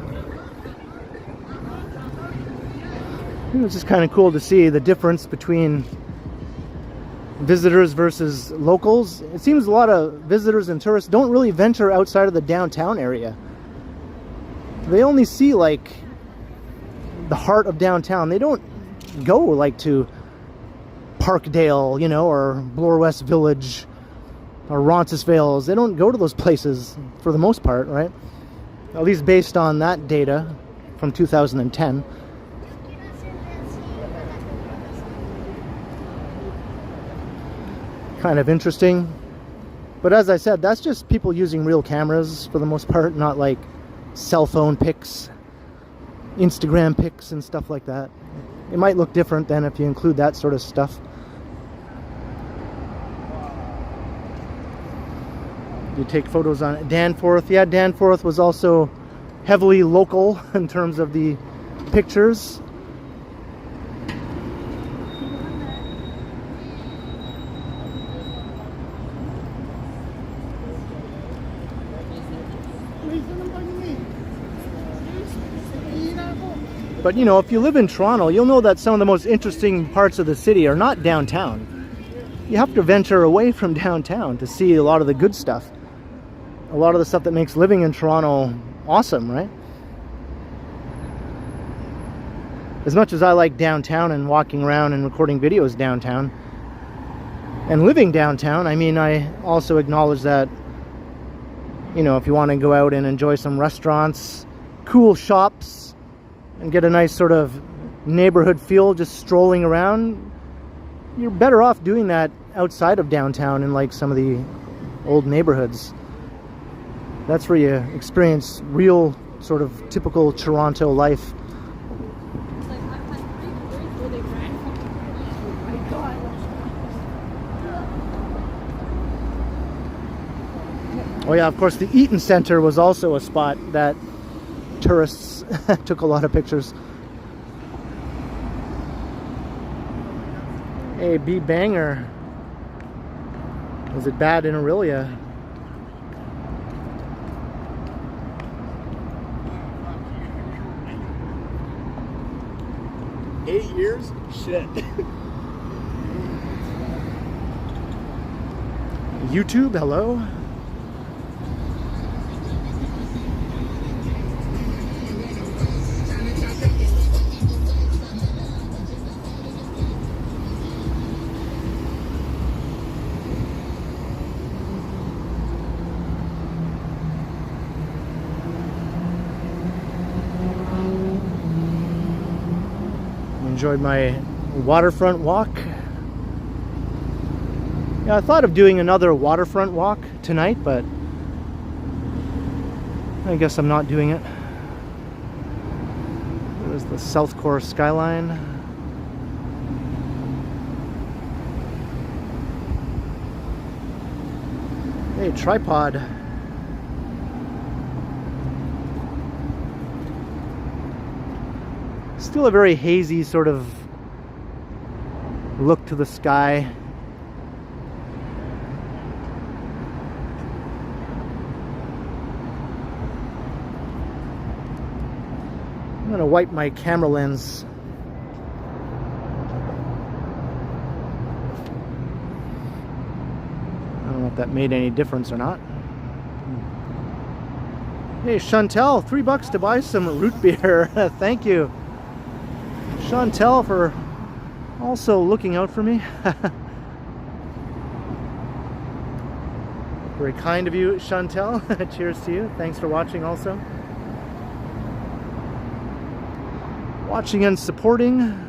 It's just kind of cool to see the difference between visitors versus locals. It seems a lot of visitors and tourists don't really venture outside of the downtown area. They only see like the heart of downtown. They don't go like to Parkdale, you know, or Bloor West Village or Roncesvalles. They don't go to those places for the most part, right? At least based on that data from 2010. Kind of interesting. But as I said, that's just people using real cameras for the most part, not like cell phone pics, Instagram pics and stuff like that. It might look different then if you include that sort of stuff. You take photos on Danforth. Yeah, Danforth was also heavily local in terms of the pictures. But you know, if you live in Toronto, you'll know that some of the most interesting parts of the city are not downtown. You have to venture away from downtown to see a lot of the good stuff. A lot of the stuff that makes living in Toronto awesome, right? As much as I like downtown and walking around and recording videos downtown and living downtown, I mean, I also acknowledge that, you know, if you want to go out and enjoy some restaurants, cool shops, and get a nice sort of neighborhood feel just strolling around, you're better off doing that outside of downtown in like some of the old neighborhoods. That's where you experience real sort of typical Toronto life. Oh yeah, of course the Eaton Centre was also a spot that tourists took a lot of pictures. Hey, B Banger. Was it bad in Aurelia? $8 years? Shit. YouTube, hello. Enjoyed my waterfront walk. Yeah, I thought of doing another waterfront walk tonight, but I guess I'm not doing it. There's the South Core skyline. Hey, tripod. Still a very hazy sort of look to the sky. I'm going to wipe my camera lens. I don't know if that made any difference or not. Hey, Chantel, $3 to buy some root beer. Thank you, Chantel, for also looking out for me. Very kind of you, Chantel. Cheers to you. Thanks for watching also. Watching and supporting.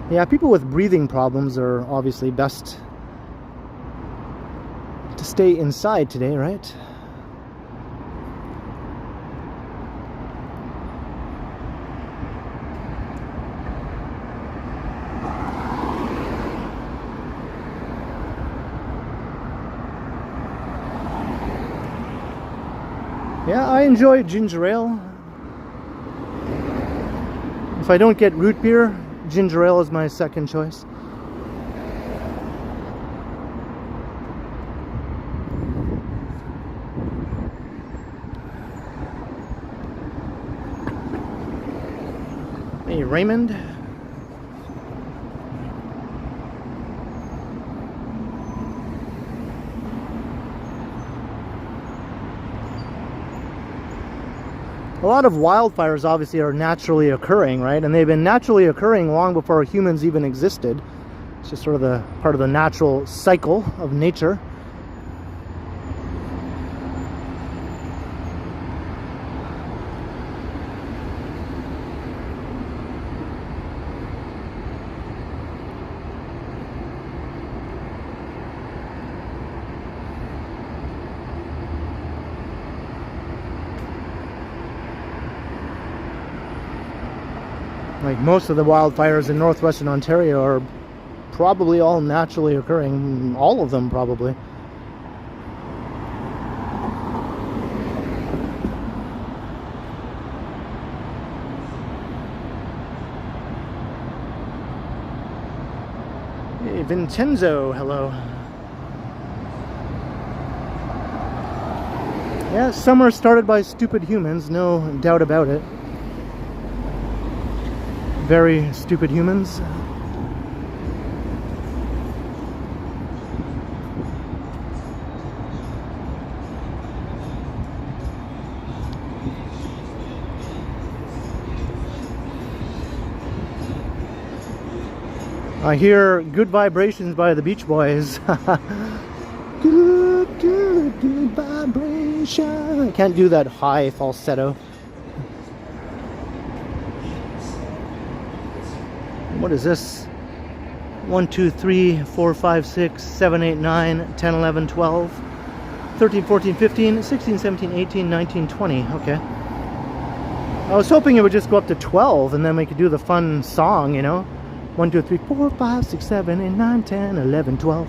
Yeah, people with breathing problems are obviously best to stay inside today, right? Yeah, I enjoy ginger ale. If I don't get root beer, ginger ale is my second choice. Hey, Raymond. A lot of wildfires obviously are naturally occurring, right? And they've been naturally occurring long before humans even existed. It's just sort of the part of the natural cycle of nature. Like most of the wildfires in northwestern Ontario are probably all naturally occurring. All of them probably. Hey, Vincenzo, hello. Yeah, summer started by stupid humans, no doubt about it. Very stupid humans. I hear Good Vibrations by the Beach Boys. Good vibration. I can't do that high falsetto. What is this? 1, 2, 3, 4, 5, 6, 7, 8, 9, 10, 11, 12, 13, 14, 15, 16, 17, 18, 19, 20. Okay. I was hoping it would just go up to 12 and then we could do the fun song, you know? 1, 2, 3, 4, 5, 6, 7, 8, 9, 10, 11, 12.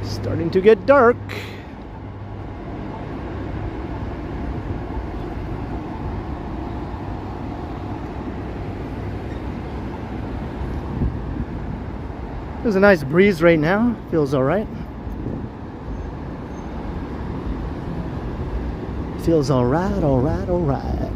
Starting to get dark. There's a nice breeze right now. Feels all right. Feels all right, all right, all right.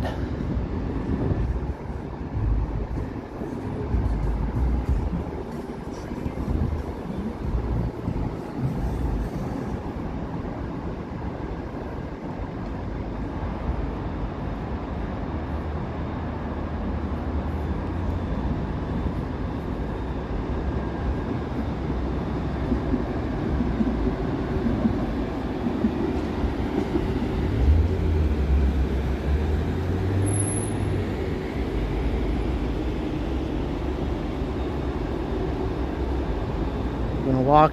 walk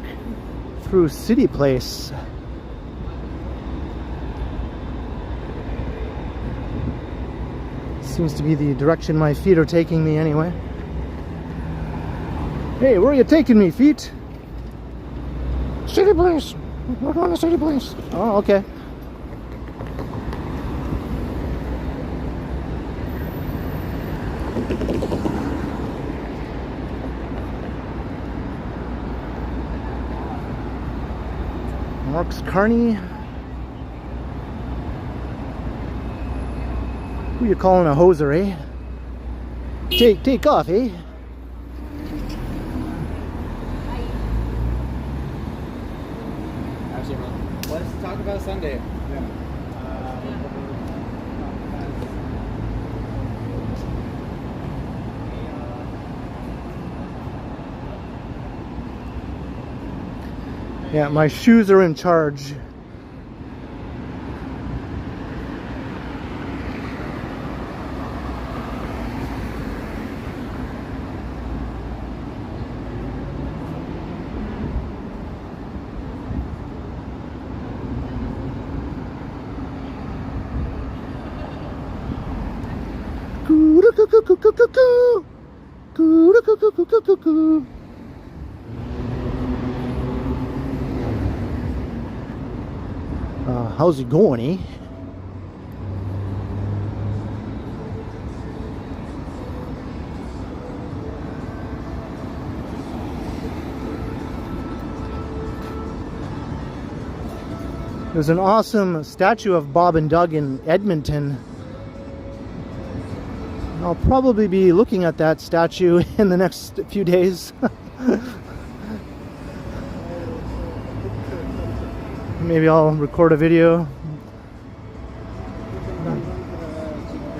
through City Place. Seems to be the direction my feet are taking me anyway. Hey, where are you taking me, feet? City Place. We're going to City Place. Oh, okay. Mark's Carney. Who you calling a hoser, eh? Take off, eh? Let's talk about Sunday. Yeah, my shoes are in charge. How's it going, eh? There's an awesome statue of Bob and Doug in Edmonton. I'll probably be looking at that statue in the next few days. Maybe I'll record a video,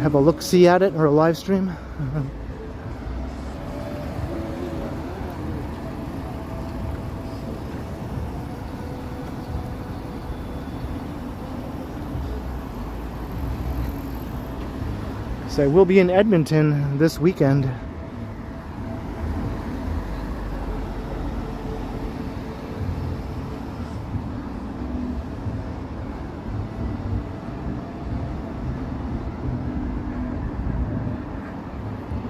have a look-see at it, or a live stream. So I will be in Edmonton this weekend.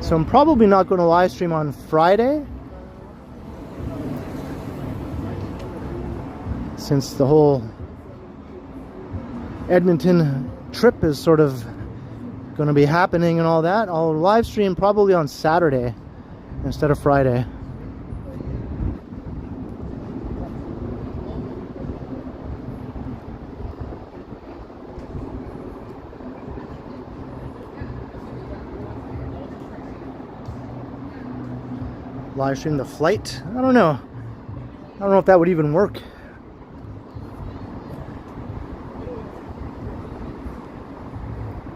So I'm probably not going to live stream on Friday, since the whole Edmonton trip is sort of going to be happening and all that. I'll live stream probably on Saturday instead of Friday. Live stream the flight? I don't know. I don't know if that would even work.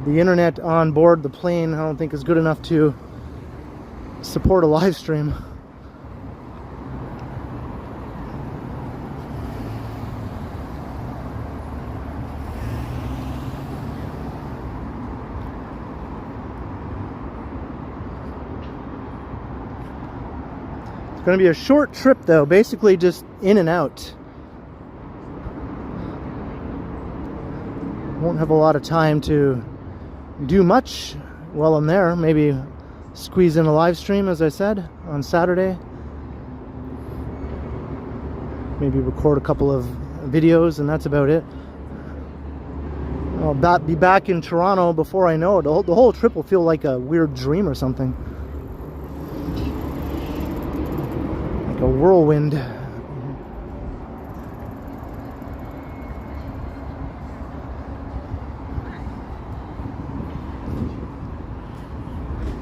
The internet on board the plane I don't think is good enough to support a live stream. It's going to be a short trip though, basically just in and out. Won't have a lot of time to do much while I'm there. Maybe squeeze in a live stream, as I said, on Saturday. Maybe record a couple of videos, and that's about it. I'll be back in Toronto before I know it. The whole trip will feel like a weird dream or something. Like a whirlwind.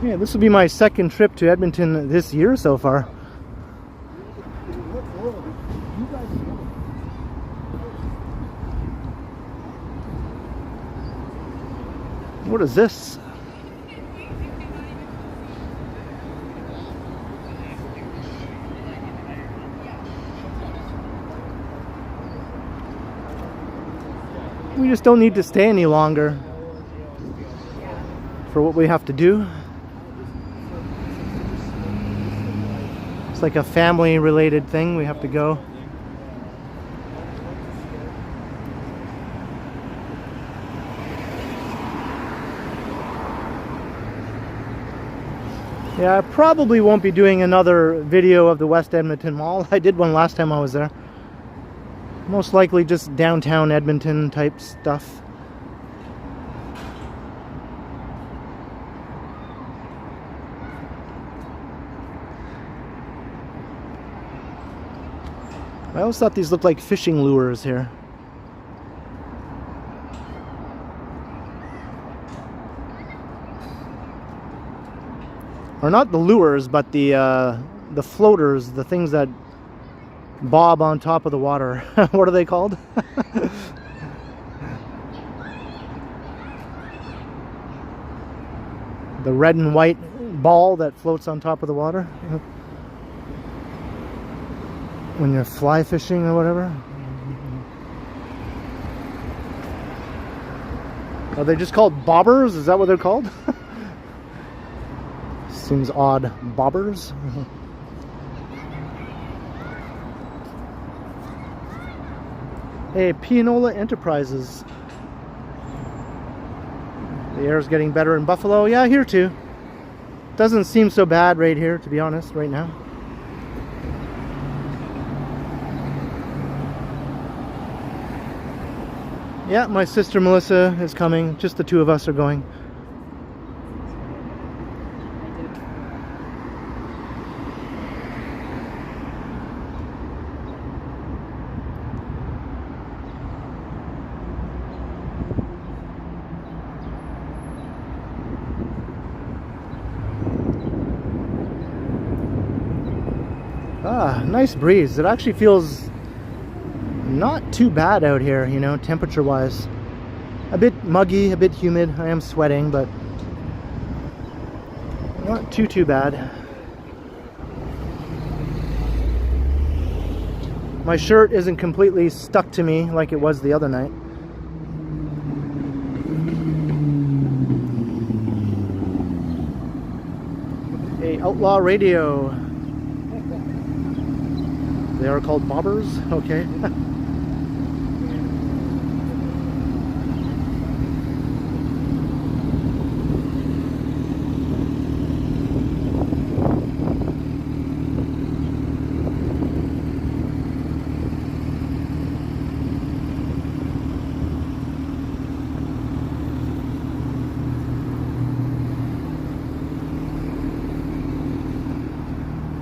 Yeah, this will be my second trip to Edmonton this year so far. What is this? We just don't need to stay any longer for what we have to do. It's like a family related thing. We have to go. Yeah, I probably won't be doing another video of the West Edmonton Mall. I did one last time I was there. Most likely just downtown Edmonton type stuff. I always thought these looked like fishing lures here. Or not the lures, but the floaters, the things that bob on top of the water. What are they called? The red and white ball that floats on top of the water when you're fly fishing or whatever. Are they just called bobbers? Is that what they're called? Seems odd. Bobbers? Hey, Pianola Enterprises. The air's getting better in Buffalo. Yeah, here too. Doesn't seem so bad right here, to be honest, right now. Yeah, my sister Melissa is coming. Just the two of us are going. Ah, nice breeze. It actually feels not too bad out here, you know, temperature wise. A bit muggy, a bit humid. I am sweating, but not too bad. My shirt isn't completely stuck to me like it was the other night. A Outlaw Radio. They are called bobbers? Okay.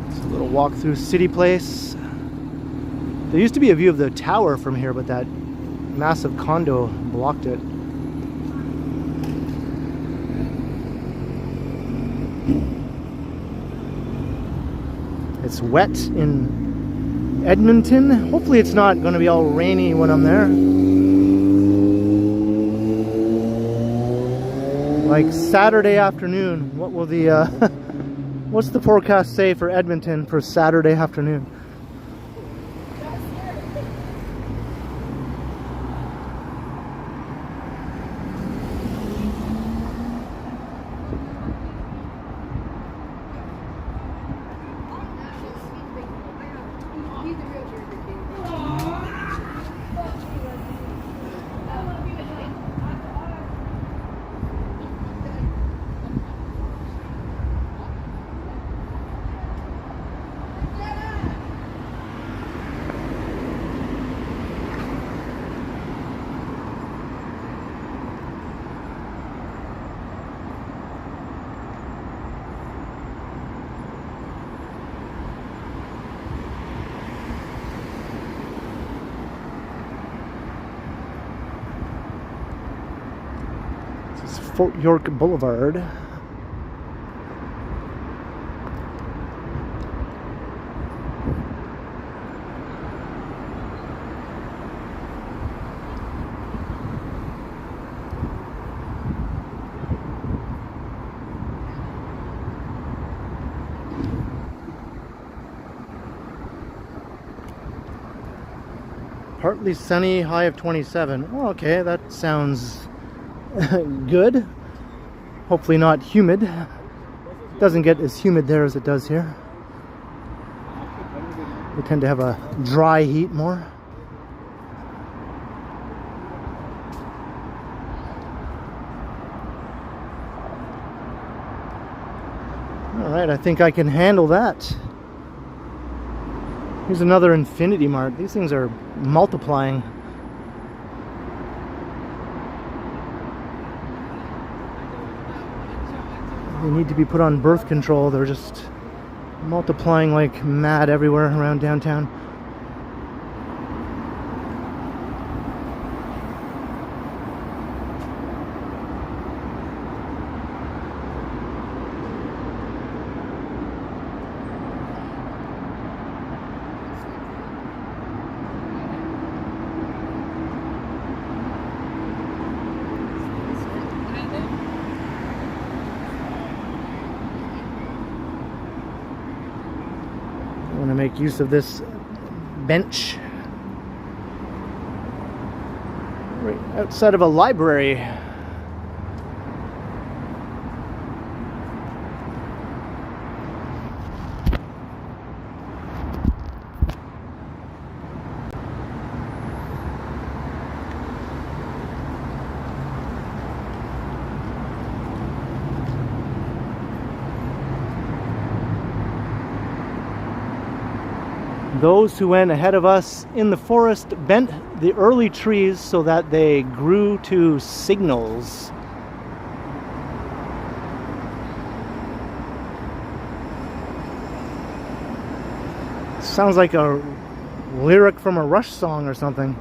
It's a little walk through City Place. There used to be a view of the tower from here, but that massive condo blocked it. It's wet in Edmonton. Hopefully it's not going to be all rainy when I'm there. Like Saturday afternoon. What will the what's the forecast say for Edmonton for Saturday afternoon? Fort York Boulevard. Partly sunny, high of 27. Oh, okay, that sounds good. Hopefully not humid. Doesn't get as humid there as it does here. They tend to have a dry heat more. Alright, I think I can handle that. Here's another infinity mark. These things are multiplying. They need to be put on birth control. They're just multiplying like mad everywhere around downtown. I want to make use of this bench right outside of a library. Those who went ahead of us in the forest bent the early trees so that they grew to signals. Sounds like a lyric from a Rush song or something.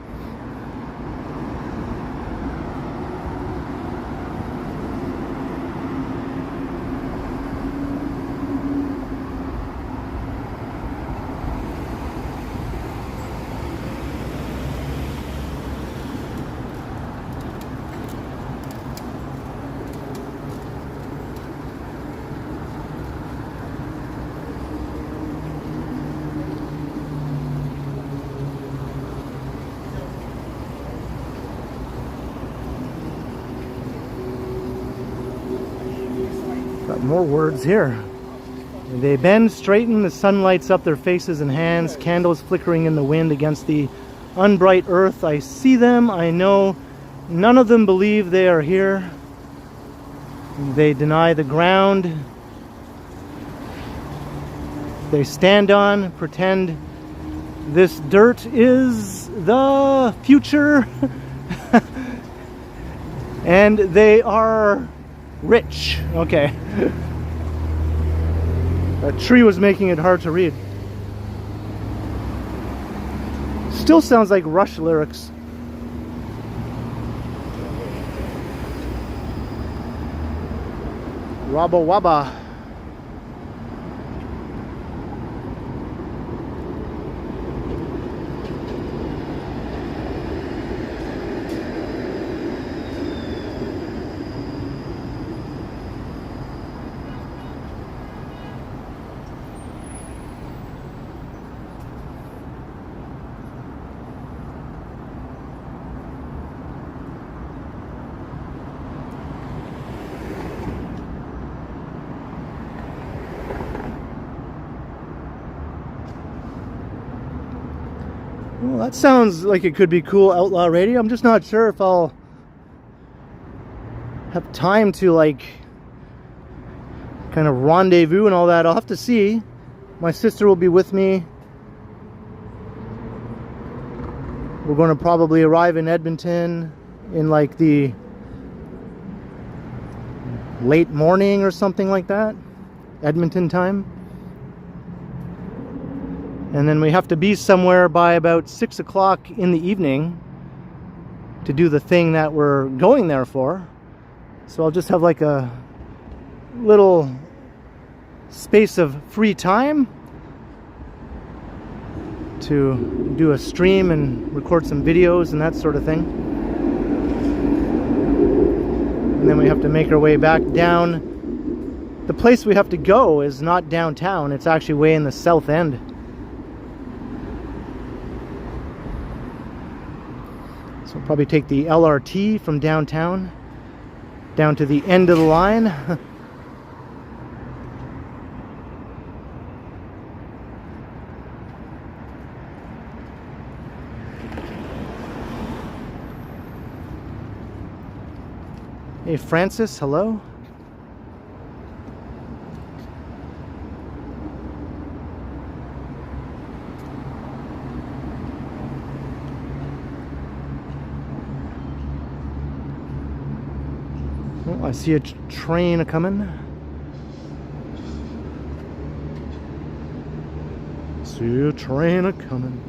Got more words here. They bend, straighten, the sun lights up their faces and hands, candles flickering in the wind against the unbright earth. I see them, I know. None of them believe they are here. They deny the ground they stand on, pretend this dirt is the future. And they are rich. Okay. That tree was making it hard to read. Still sounds like Rush lyrics. Rabba Wabba. Well, that sounds like it could be cool outlaw radio. I'm just not sure if I'll have time to like kind of rendezvous and all that. I'll have to see. My sister will be with me. We're going to probably arrive in Edmonton in like the late morning or something like that, Edmonton time. And then we have to be somewhere by about 6 o'clock in the evening to do the thing that we're going there for. So I'll just have like a little space of free time to do a stream and record some videos and that sort of thing. And then we have to make our way back down. The place we have to go is not downtown, it's actually way in the south end. So we'll probably take the LRT from downtown down to the end of the line. Hey, Francis, hello. Oh, I see a train a-coming. See a train a-coming.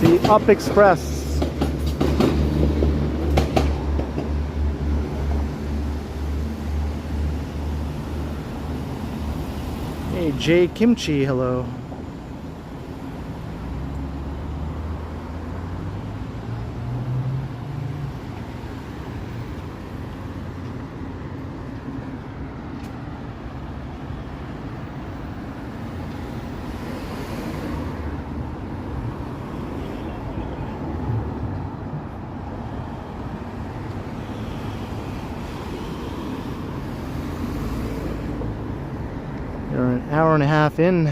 The Up Express. Hey, Jay Kimchi, hello. You're an hour and a half in.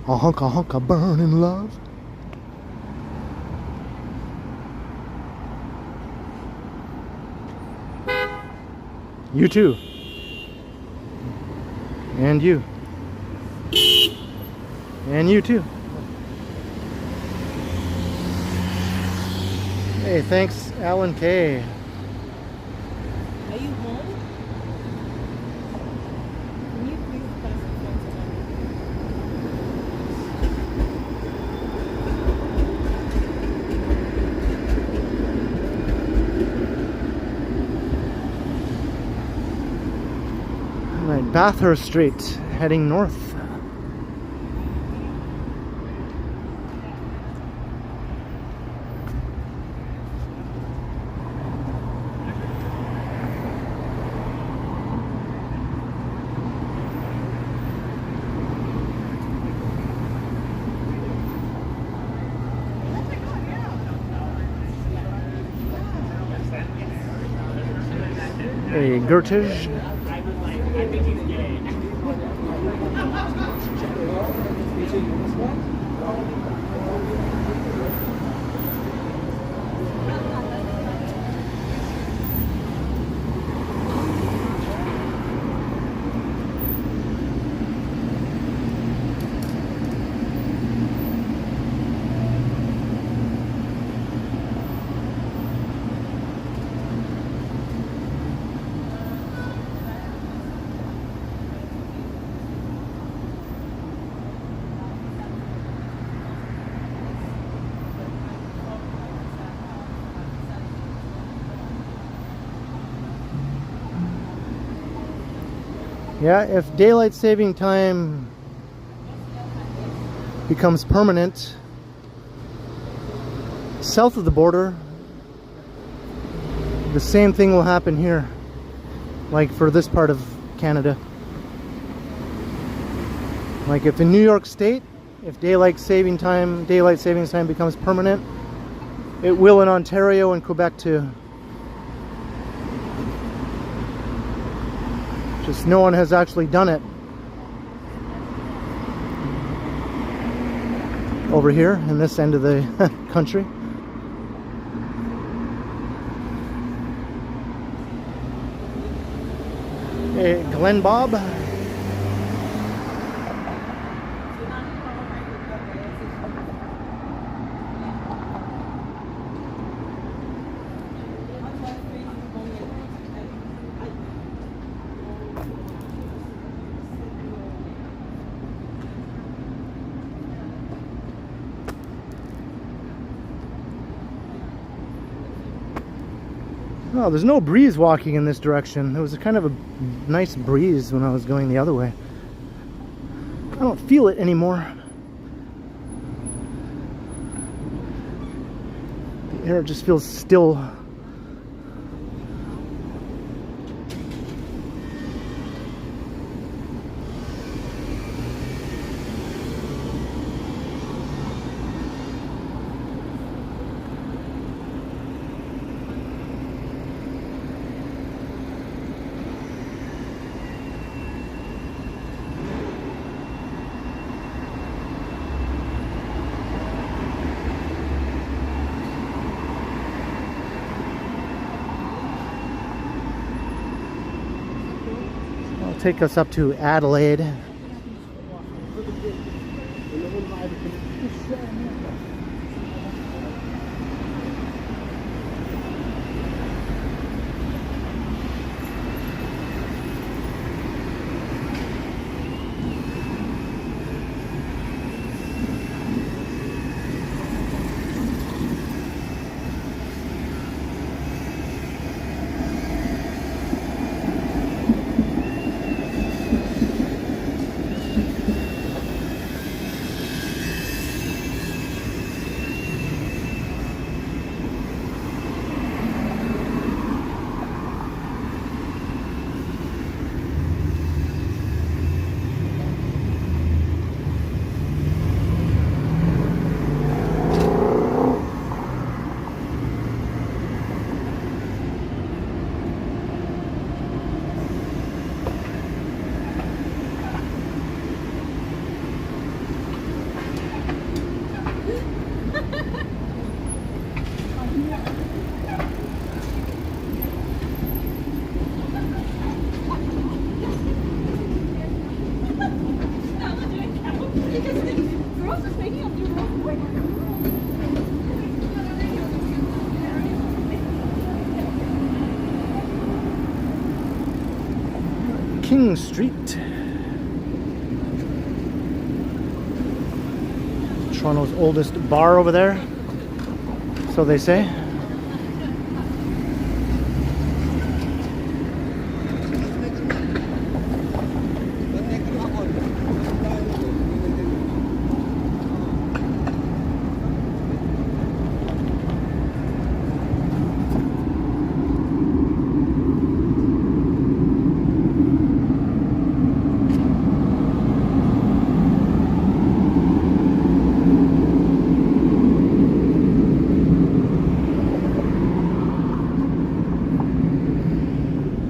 A hunk of burning love. You too. And you. And you too. Hey, thanks, Alan K. Are you home? Can you please pass the phone to All right, Bathurst Street, heading north. Hey, Gertage. Yeah, if daylight saving time becomes permanent south of the border, the same thing will happen here, like for this part of Canada. Like if in New York State, if daylight savings time becomes permanent, it will in Ontario and Quebec too. Just no one has actually done it over here in this end of the country. Hey, Glenn Bob. Oh, there's no breeze walking in this direction. There was kind of a nice breeze when I was going the other way. I don't feel it anymore. The air just feels still. Take us up to Adelaide. King Street. Toronto's oldest bar over there, so they say.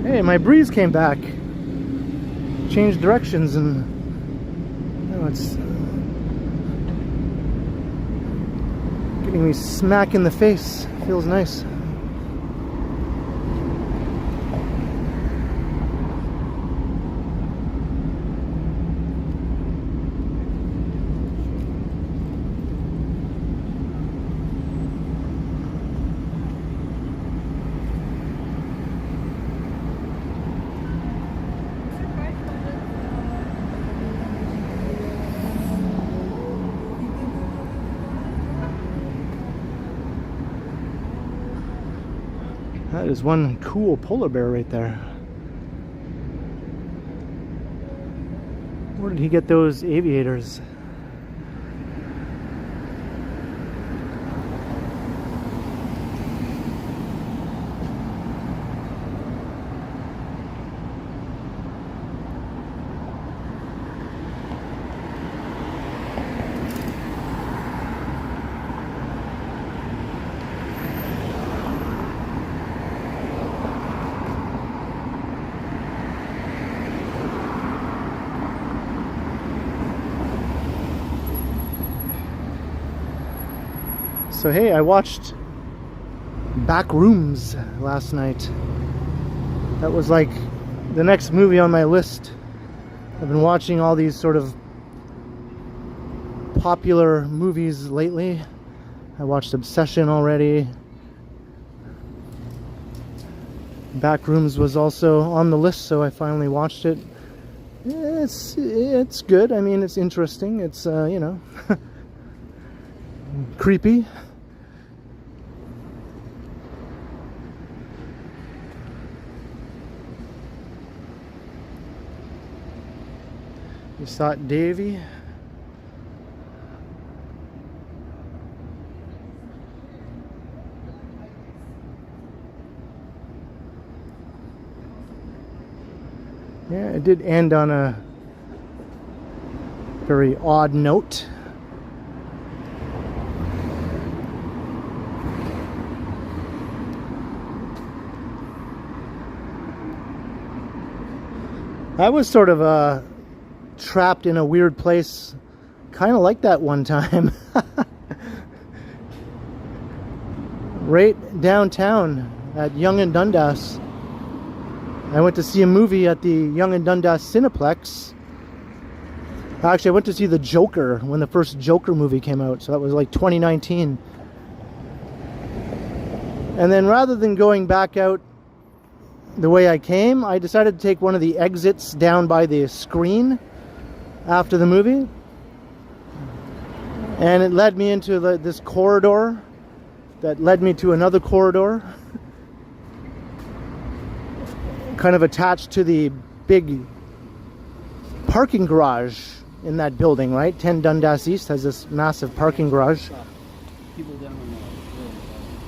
Hey, my breeze came back. Changed directions and now it's getting me smack in the face. Feels nice. That is one cool polar bear right there. Where did he get those aviators? So hey, I watched Back Rooms last night. That was like the next movie on my list. I've been watching all these sort of popular movies lately. I watched Obsession already. Back Rooms was also on the list, so I finally watched it. It's good. I mean, it's interesting. It's you know, creepy. You saw it, Davey. Yeah, it did end on a very odd note. I was sort of trapped in a weird place, kind of like that one time. Right downtown at Yonge and Dundas. I went to see a movie at the Yonge and Dundas Cineplex. Actually, I went to see The Joker when the first Joker movie came out, so that was like 2019. And then rather than going back out the way I came, I decided to take one of the exits down by the screen after the movie. And it led me into this corridor that led me to another corridor, kind of attached to the big parking garage in that building, right? 10 Dundas East has this massive parking garage.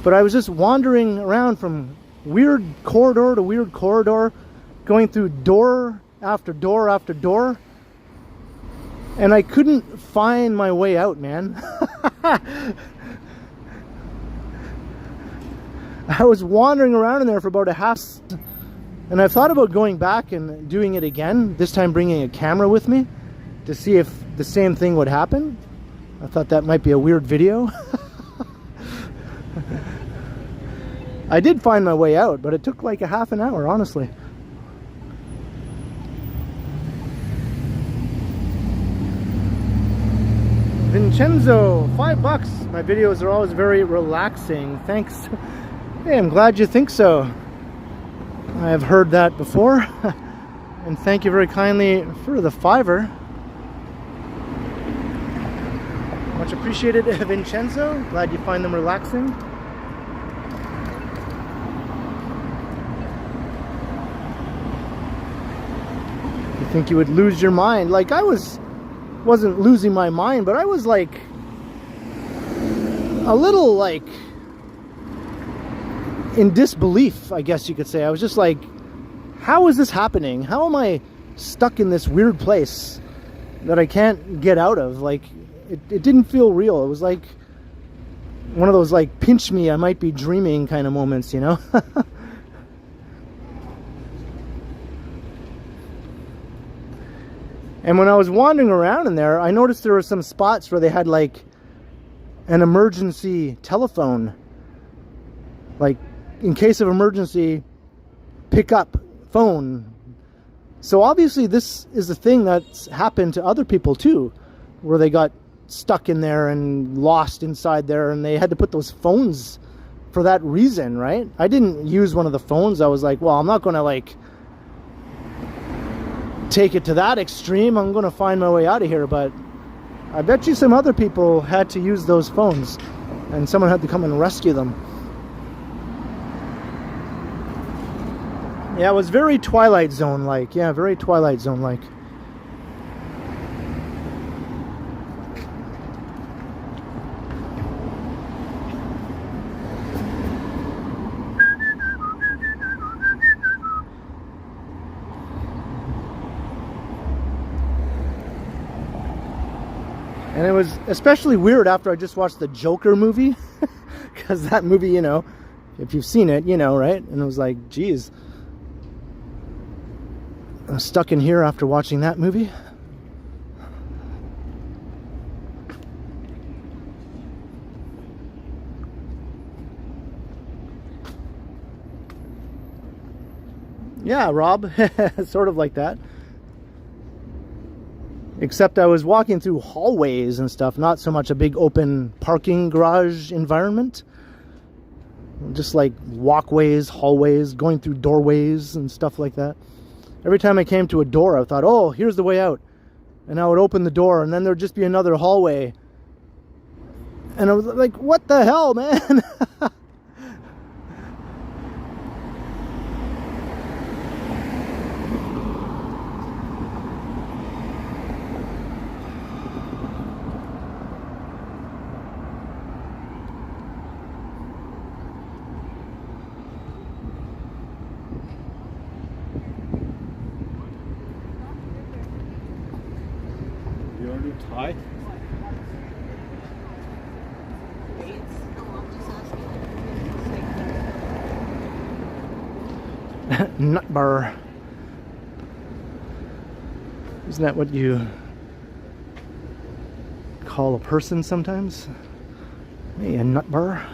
But I was just wandering around from weird corridor to weird corridor, going through door after door after door, and I couldn't find my way out, man. I was wandering around in there for about a half, and I've thought about going back and doing it again, this time bringing a camera with me to see if the same thing would happen. I thought that might be a weird video. I did find my way out, but it took like a half an hour, honestly. Vincenzo, $5. My videos are always very relaxing. Thanks. Hey, I'm glad you think so. I have heard that before. And thank you very kindly for the $5. Much appreciated, Vincenzo. Glad you find them relaxing. You think you would lose your mind? Like, I wasn't losing my mind, but I was like a little like in disbelief, I guess you could say. I was just like, how is this happening? How am I stuck in this weird place that I can't get out of? Like, it didn't feel real. It was like one of those like pinch me, I might be dreaming kind of moments, you know? And when I was wandering around in there, I noticed there were some spots where they had like an emergency telephone. Like, in case of emergency, pick up phone. So obviously this is a thing that's happened to other people too, where they got stuck in there and lost inside there, and they had to put those phones for that reason, right? I didn't use one of the phones. I was like, well, I'm not going to like take it to that extreme. I'm going to find my way out of here. But I bet you some other people had to use those phones, and someone had to come and rescue them. Yeah, it was very Twilight Zone like. Yeah, very Twilight Zone like. And it was especially weird after I just watched the Joker movie. Because that movie, you know, if you've seen it, you know, right? And it was like, geez, I'm stuck in here after watching that movie. Yeah, Rob. Sort of like that. Except I was walking through hallways and stuff, not so much a big open parking garage environment. Just like walkways, hallways, going through doorways and stuff like that. Every time I came to a door, I thought, oh, here's the way out. And I would open the door, and then there'd just be another hallway. And I was like, what the hell, man? want to do Thai? Nut bar. Isn't that what you call a person sometimes? Hey, a nut bar.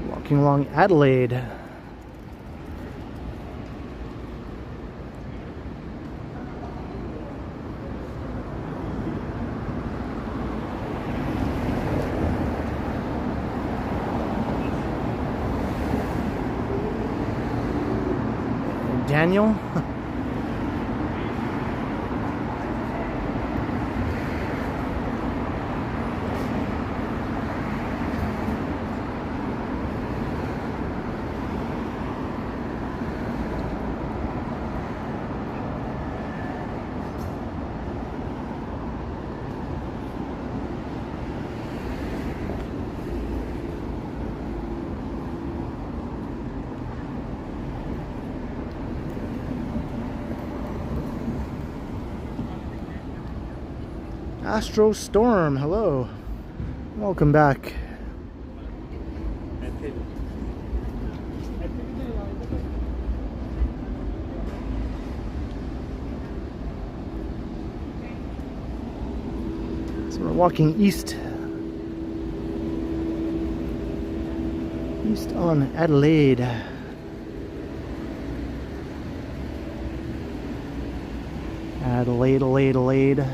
Walking along Adelaide. Daniel. Astro Storm, hello. Welcome back. So we're walking east on Adelaide. Adelaide.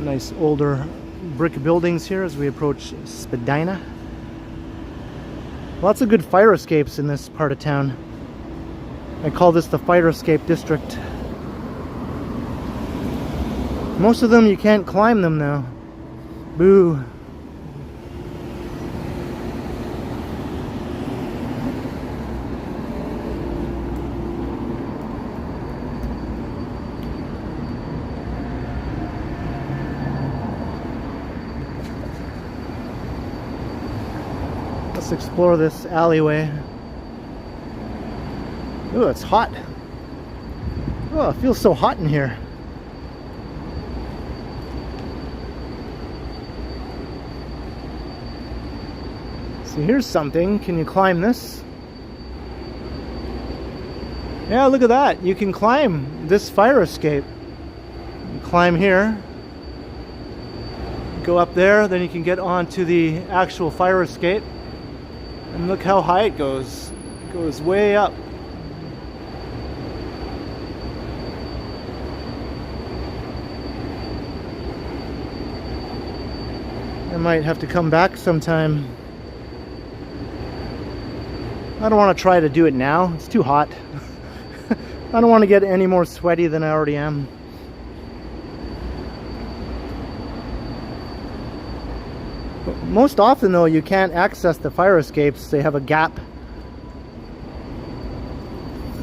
Nice older brick buildings here as we approach Spadina. Lots of good fire escapes in this part of town. I call this the fire escape district. Most of them you can't climb them now. Boo. Let's explore this alleyway. Ooh, it's hot. Oh, it feels so hot in here. So here's something. Can you climb this? Yeah, look at that. You can climb this fire escape. You climb here. Go up there, then you can get onto the actual fire escape. And look how high it goes. It goes way up. I might have to come back sometime. I don't want to try to do it now. It's too hot. I don't want to get any more sweaty than I already am. Most often though, you can't access the fire escapes. They have a gap,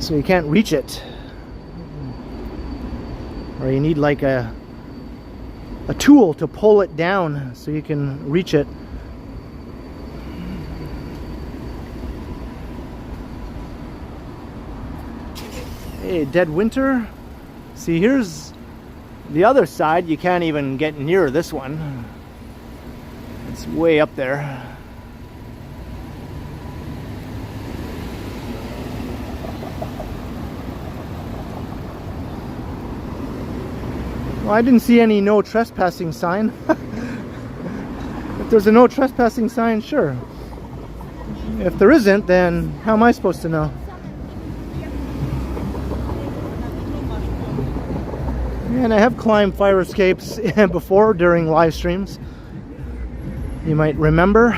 so you can't reach it, or you need like a tool to pull it down so you can reach it. Hey, dead winter. See, here's the other side. You can't even get near this one. It's way up there. Well, I didn't see any no trespassing sign. If there's a no trespassing sign, sure. If there isn't, then how am I supposed to know? And I have climbed fire escapes before during live streams. You might remember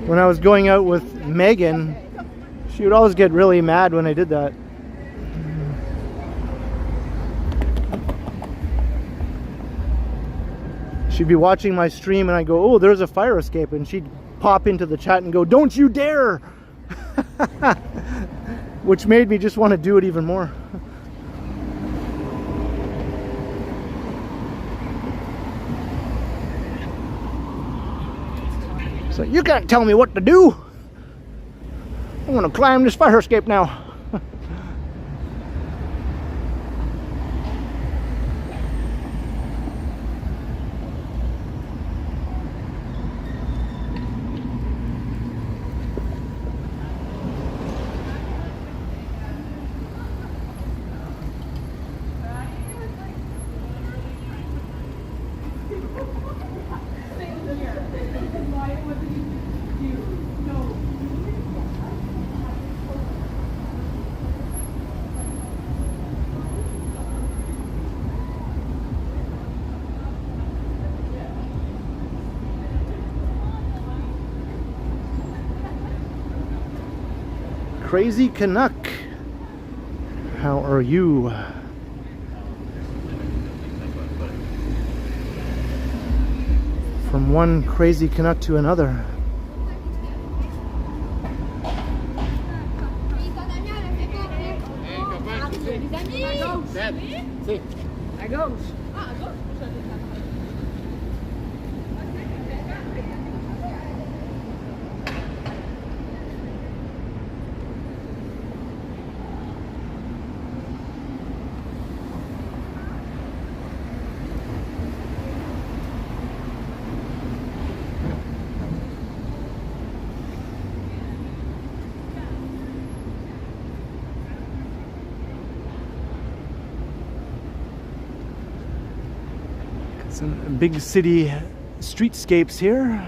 when I was going out with Megan, she would always get really mad when I did that. She'd be watching my stream and I go, oh, there's a fire escape, and she'd pop into the chat and go, don't you dare. Which made me just want to do it even more. So you can't tell me what to do. I want to climb this fire escape now. Crazy Canuck, how are you? From one crazy Canuck to another. À gauche. Some big city streetscapes here.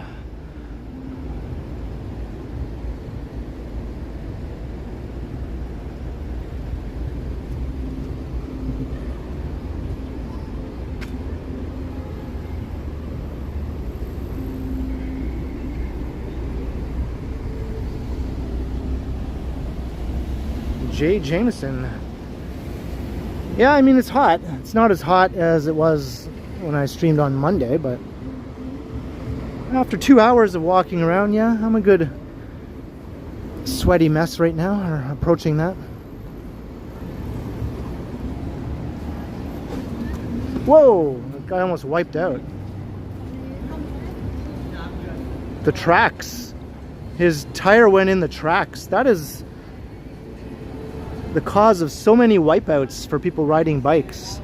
Jay Jameson. Yeah, I mean, it's hot. It's not as hot as it was when I streamed on Monday, but after 2 hours of walking around, yeah, I'm a good sweaty mess right now, or approaching that. Whoa, that guy almost wiped out. The tracks. His tire went in the tracks. That is the cause of so many wipeouts for people riding bikes.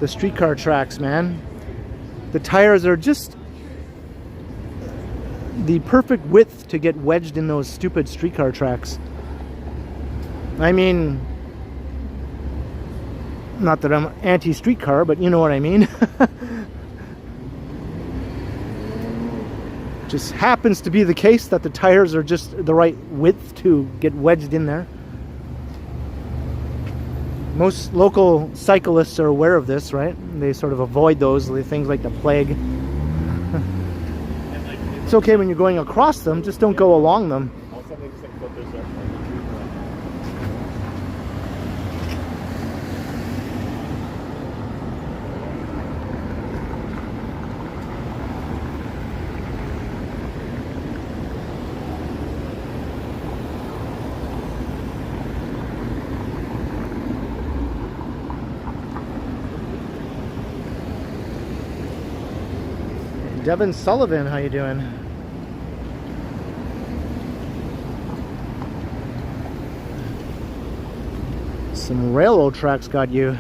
The streetcar tracks, man. The tires are just the perfect width to get wedged in those stupid streetcar tracks. I mean, not that I'm anti-streetcar, but you know what I mean. Just happens to be the case that the tires are just the right width to get wedged in there. Most local cyclists are aware of this, right? They sort of avoid those things like the plague. It's okay when you're going across them, just don't go along them. Devin Sullivan, how you doing? Some railroad tracks got you.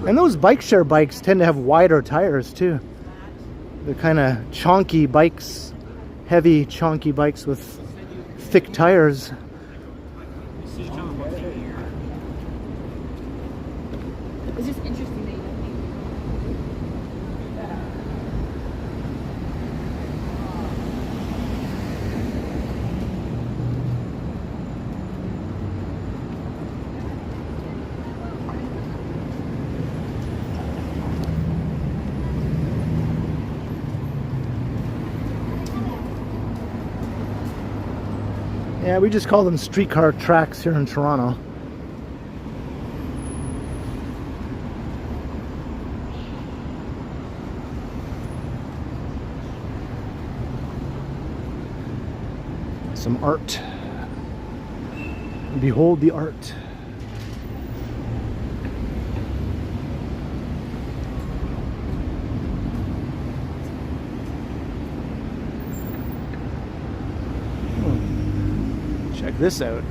And those bike share bikes tend to have wider tires too. They're kind of chonky bikes, heavy chonky bikes with thick tires. It's just interesting that you Yeah, we just call them streetcar tracks here in Toronto. Some art. Behold the art. Check this out.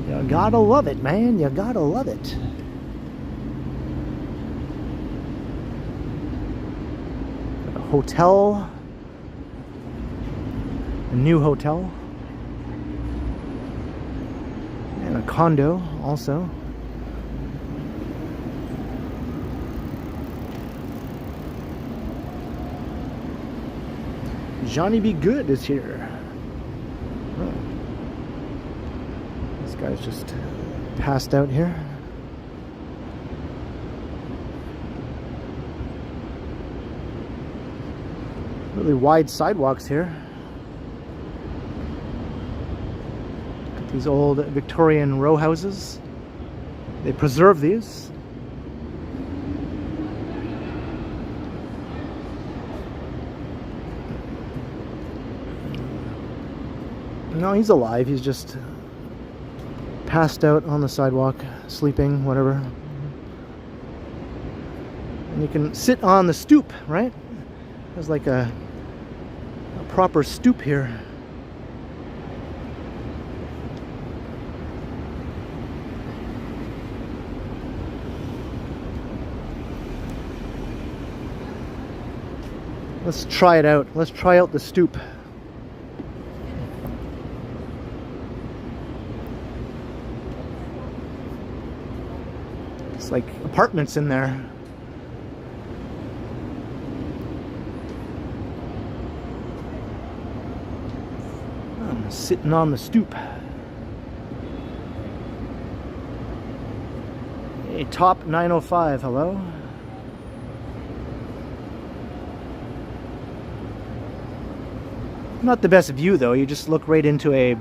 You gotta love it, man. You gotta love it. Got a hotel. A new hotel. And a condo also. Johnny Be Good is here. Oh. This guy's just passed out here. Really wide sidewalks here. These old Victorian row houses. They preserve these. No, he's alive. He's just passed out on the sidewalk, sleeping, whatever. And you can sit on the stoop, right? There's like a proper stoop here. Let's try it out. Let's try out the stoop. It's like apartments in there. I'm sitting on the stoop. Hey, top 905, hello? Not the best view though, you just look right into a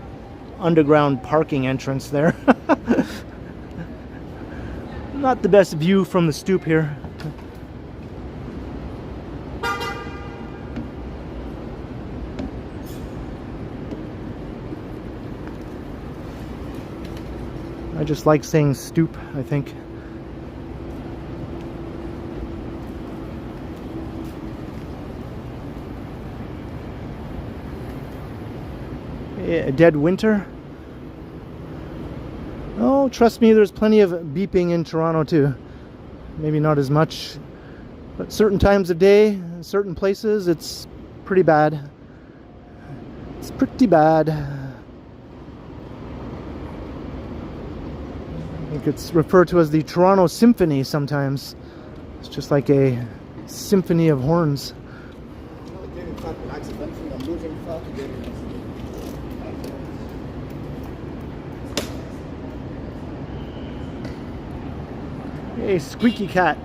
underground parking entrance there. Not the best view from the stoop here. I just like saying stoop, I think. A dead winter? Oh, trust me, there's plenty of beeping in Toronto too. Maybe not as much, but certain times of day, certain places, it's pretty bad. It's pretty bad. I think it's referred to as the Toronto Symphony sometimes. It's just like a symphony of horns. Hey, squeaky cat.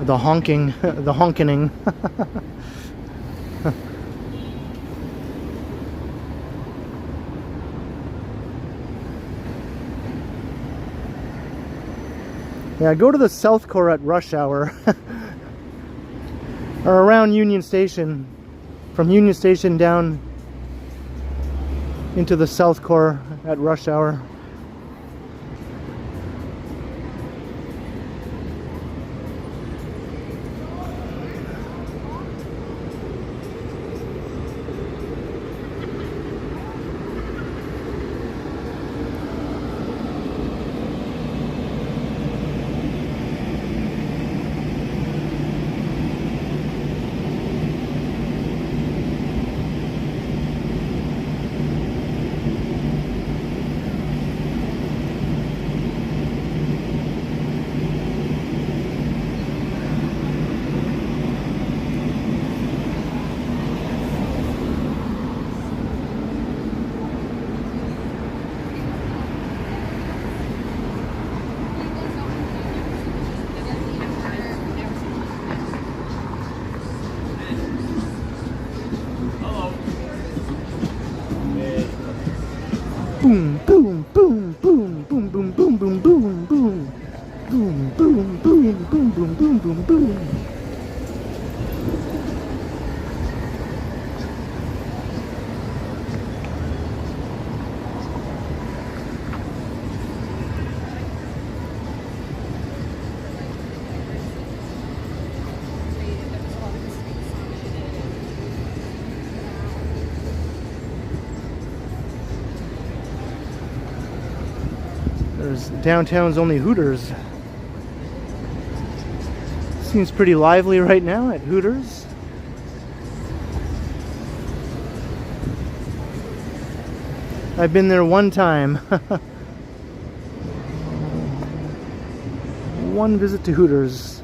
The honking, the honkening. Yeah, go to the South Core at rush hour. Or around Union Station. From Union Station down into the South Core at rush hour. There's downtown's only Hooters. Seems pretty lively right now at Hooters. I've been there one time. One visit to Hooters.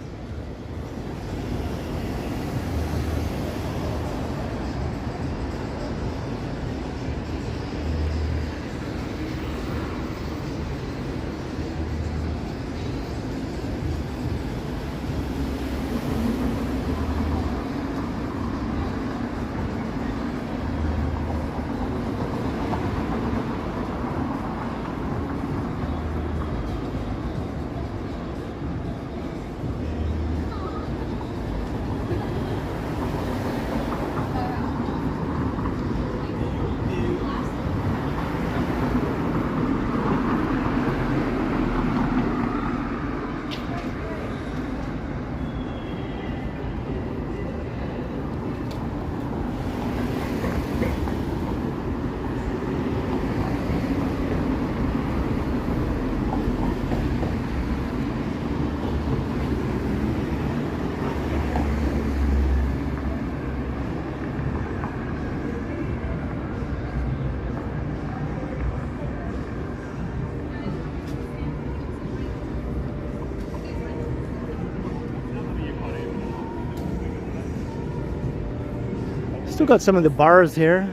Still got some of the bars here.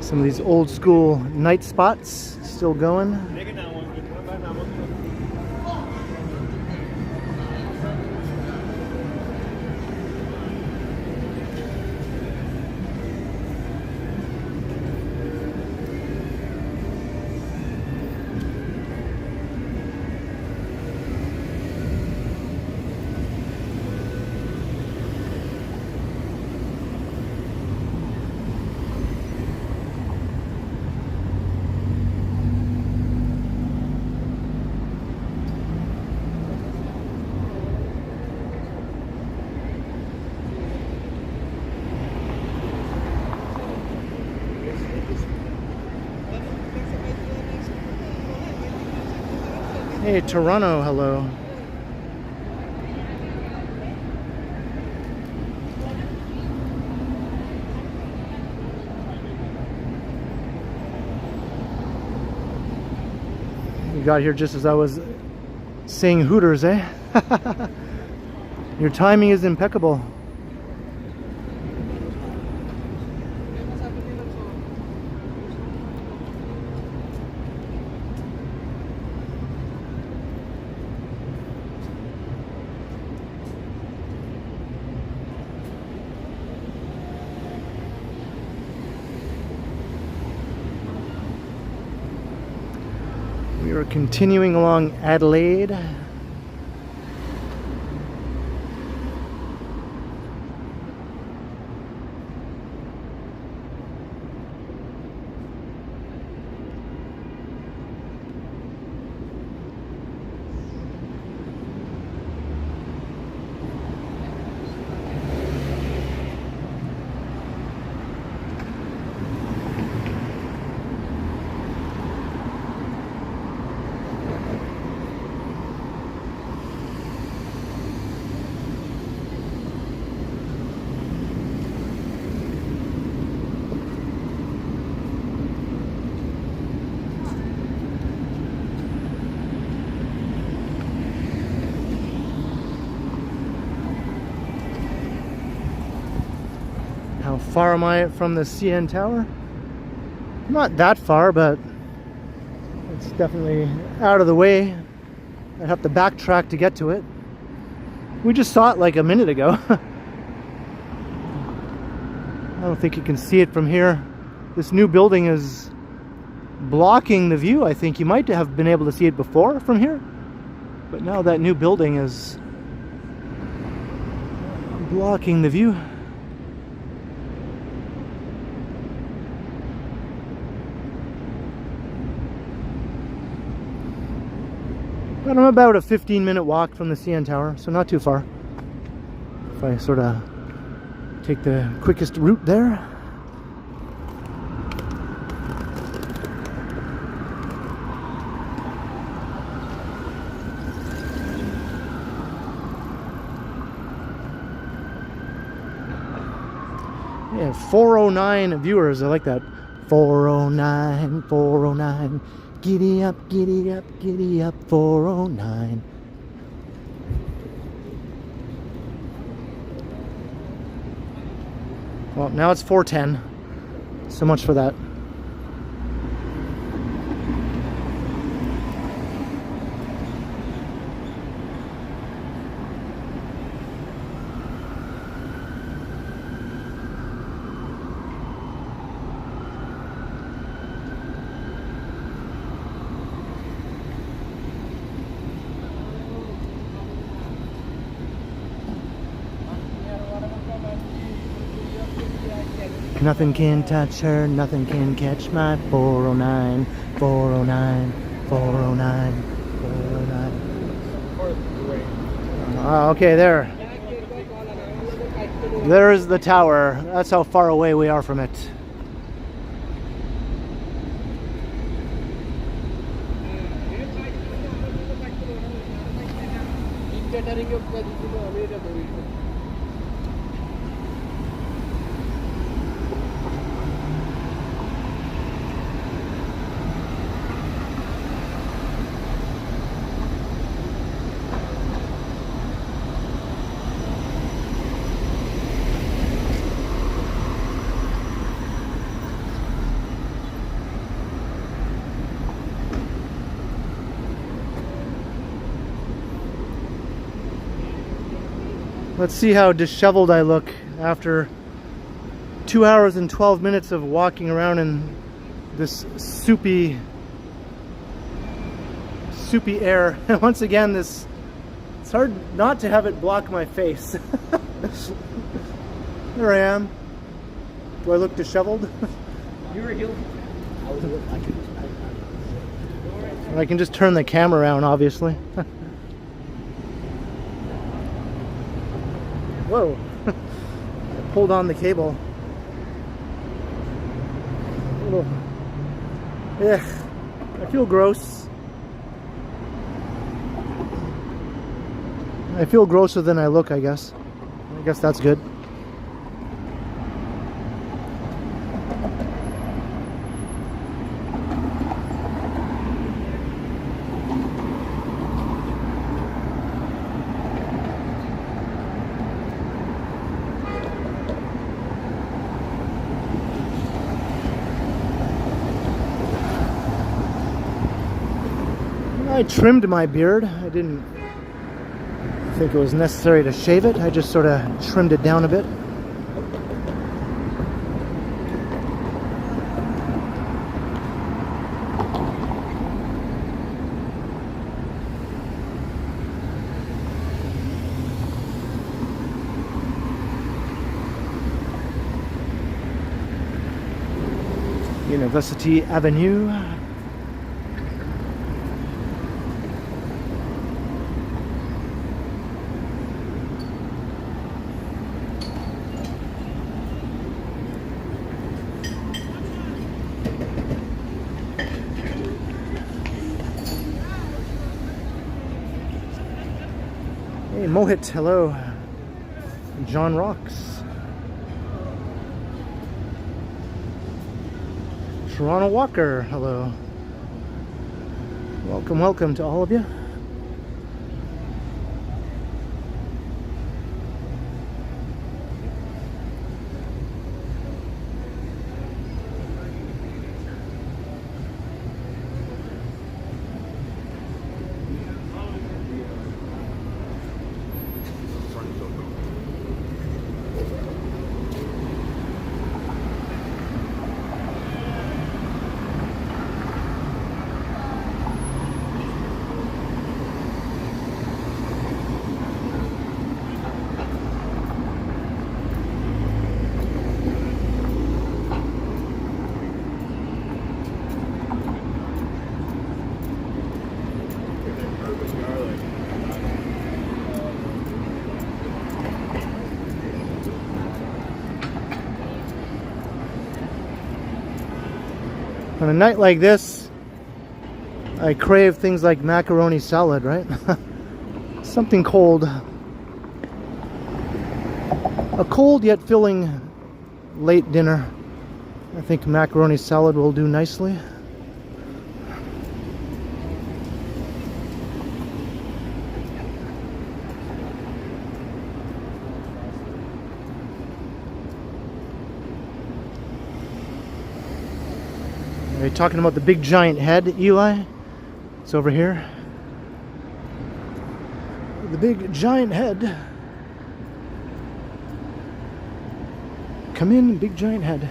Some of these old school night spots still going. Hey, Toronto, hello. You got here just as I was saying Hooters, eh? Your timing is impeccable. We are continuing along Adelaide. How far am I from the CN Tower? Not that far, but it's definitely out of the way. I'd have to backtrack to get to it. We just saw it like a minute ago. I don't think you can see it from here. This new building is blocking the view. I think you might have been able to see it before from here, but now that new building is blocking the view. But I'm about a 15-minute walk from the CN Tower, so not too far. If I sort of take the quickest route there. have 409 viewers. I like that. 409, 409. Giddy up, giddy up, giddy up, 409. Well, now it's 410. So much for that. Nothing can touch her, nothing can catch my 409, 409, 409, 409. Okay, there. There's the tower. That's how far away we are from it. Let's see how disheveled I look after 2 hours and 12 minutes of walking around in this soupy air. And once again, it's hard not to have it block my face. There I am. Do I look disheveled? You were healed. I can just turn the camera around, obviously. Whoa. I pulled on the cable. Yeah, I feel gross. I feel grosser than I look, I guess. I guess that's good. I trimmed my beard. I didn't think it was necessary to shave it. I just sort of trimmed it down a bit. University Avenue. Hey, Mohit, hello. John Rocks. Toronto Walker, hello. Welcome to all of you. On a night like this, I crave things like macaroni salad, right? Something cold. A cold yet filling late dinner. I think macaroni salad will do nicely. Are you talking about the big giant head, Eli? It's over here. The big giant head. Come in, big giant head.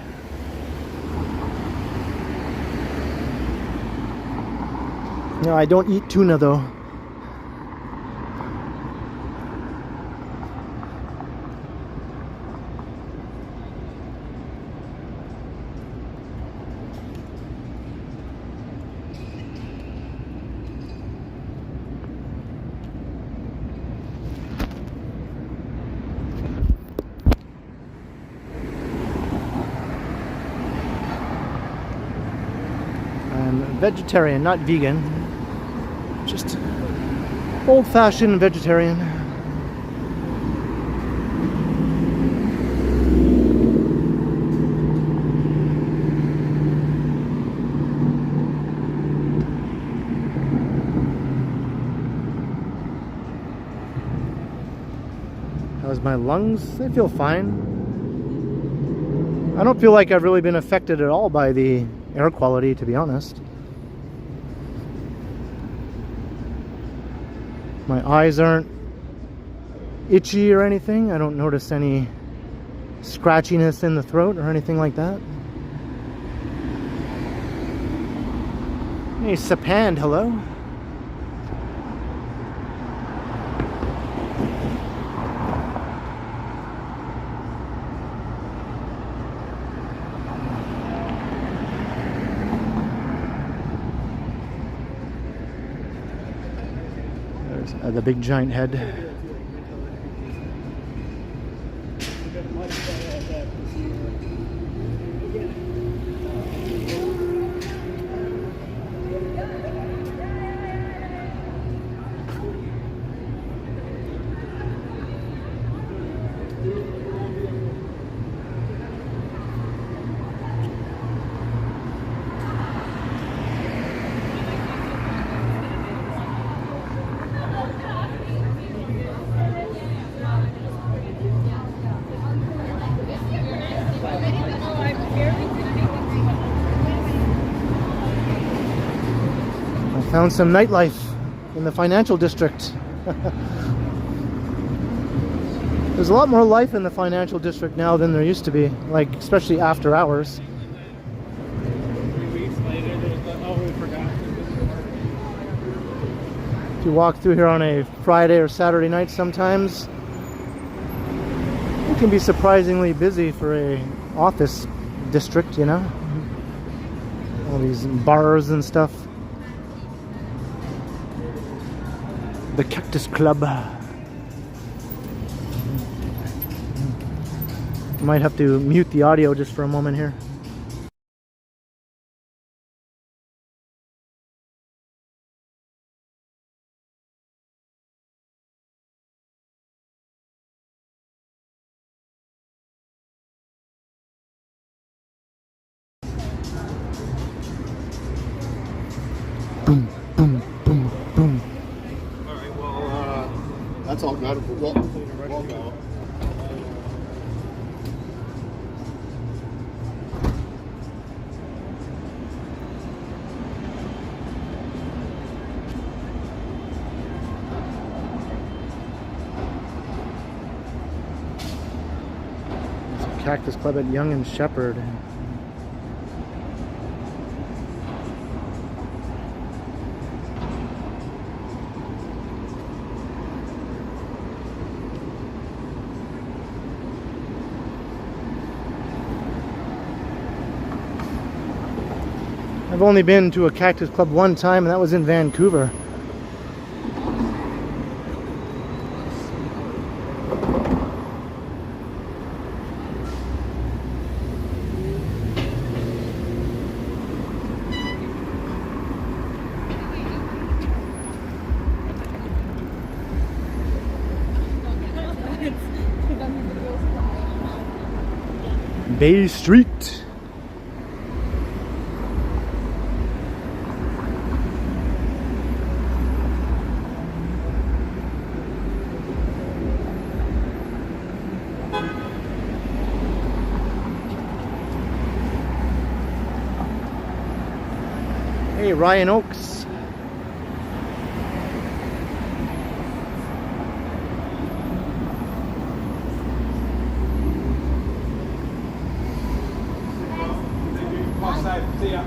No, I don't eat tuna though. I'm vegetarian, not vegan. Just old-fashioned vegetarian. How's my lungs? They feel fine. I don't feel like I've really been affected at all by the air quality, to be honest. My eyes aren't itchy or anything. I don't notice any scratchiness in the throat or anything like that. Hey, Sapand, hello. The big giant head. Found some nightlife in the financial district. There's a lot more life in the financial district now than there used to be, like especially after hours. 3 weeks later, we forgot. If you walk through here on a Friday or Saturday night sometimes, it can be surprisingly busy for a office district, you know? All these bars and stuff. The Cactus Club. Might have to mute the audio just for a moment here. Boom, boom, boom, boom. Alright, well, that's all good. We'll go. It's a Cactus Club at Young and Shepherd. I've only been to a Cactus Club one time, and that was in Vancouver. Bay Street. Hey, Ryan Oaks. See ya.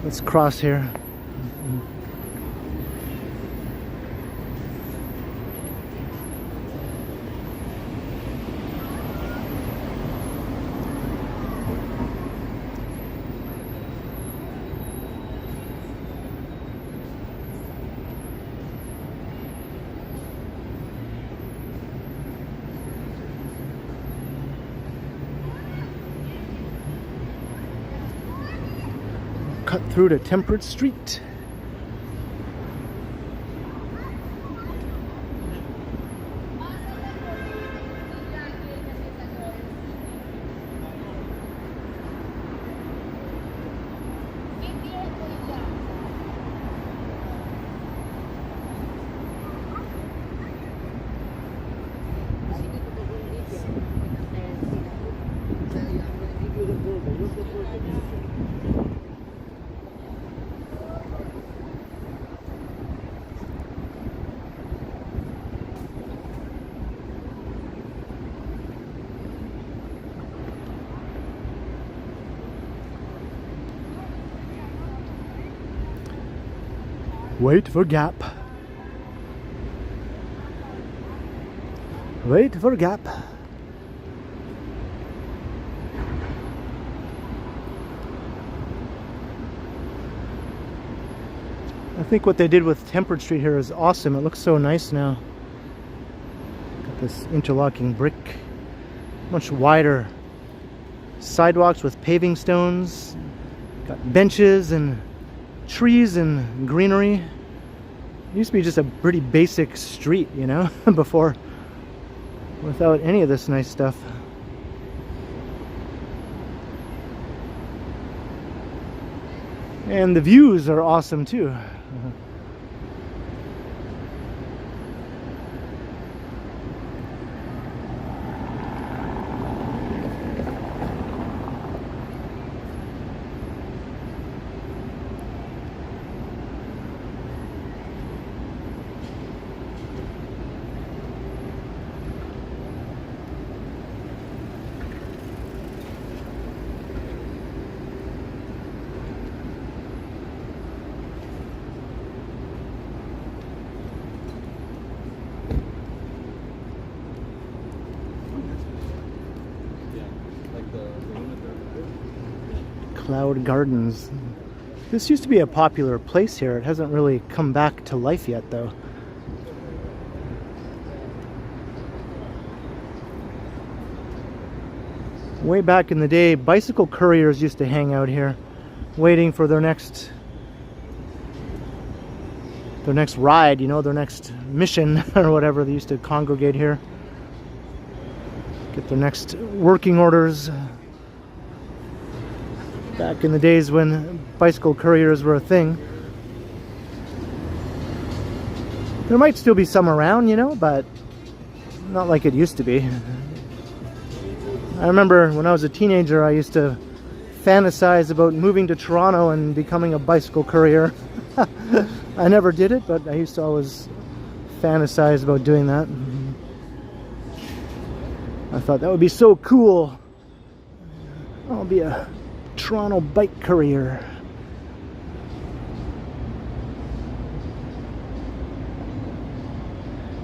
Let's cross here. Cut through to Temperate Street. Wait for Gap. Wait for Gap. I think what they did with Temperate Street here is awesome. It looks so nice now. Got this interlocking brick. Much wider sidewalks with paving stones. Got benches and trees and greenery. It used to be just a pretty basic street, you know, before, without any of this nice stuff. And the views are awesome too. Cloud Gardens. This used to be a popular place here. It hasn't really come back to life yet, though. Way back in the day, bicycle couriers used to hang out here, waiting for their next ride, you know, their next mission or whatever. They used to congregate here, get their next working orders. Back in the days when bicycle couriers were a thing. There might still be some around, you know, but not like it used to be. I remember when I was a teenager, I used to fantasize about moving to Toronto and becoming a bicycle courier. I never did it, but I used to always fantasize about doing that. I thought that would be so cool. I'll be a Toronto bike courier.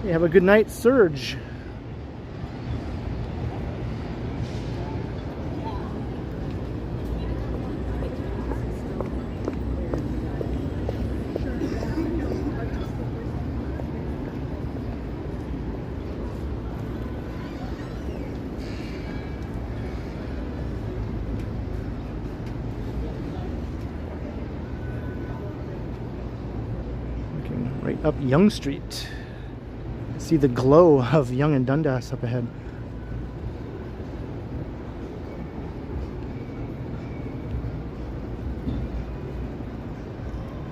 You have a good night, Surge. Right up Yonge Street. See the glow of Yonge and Dundas up ahead.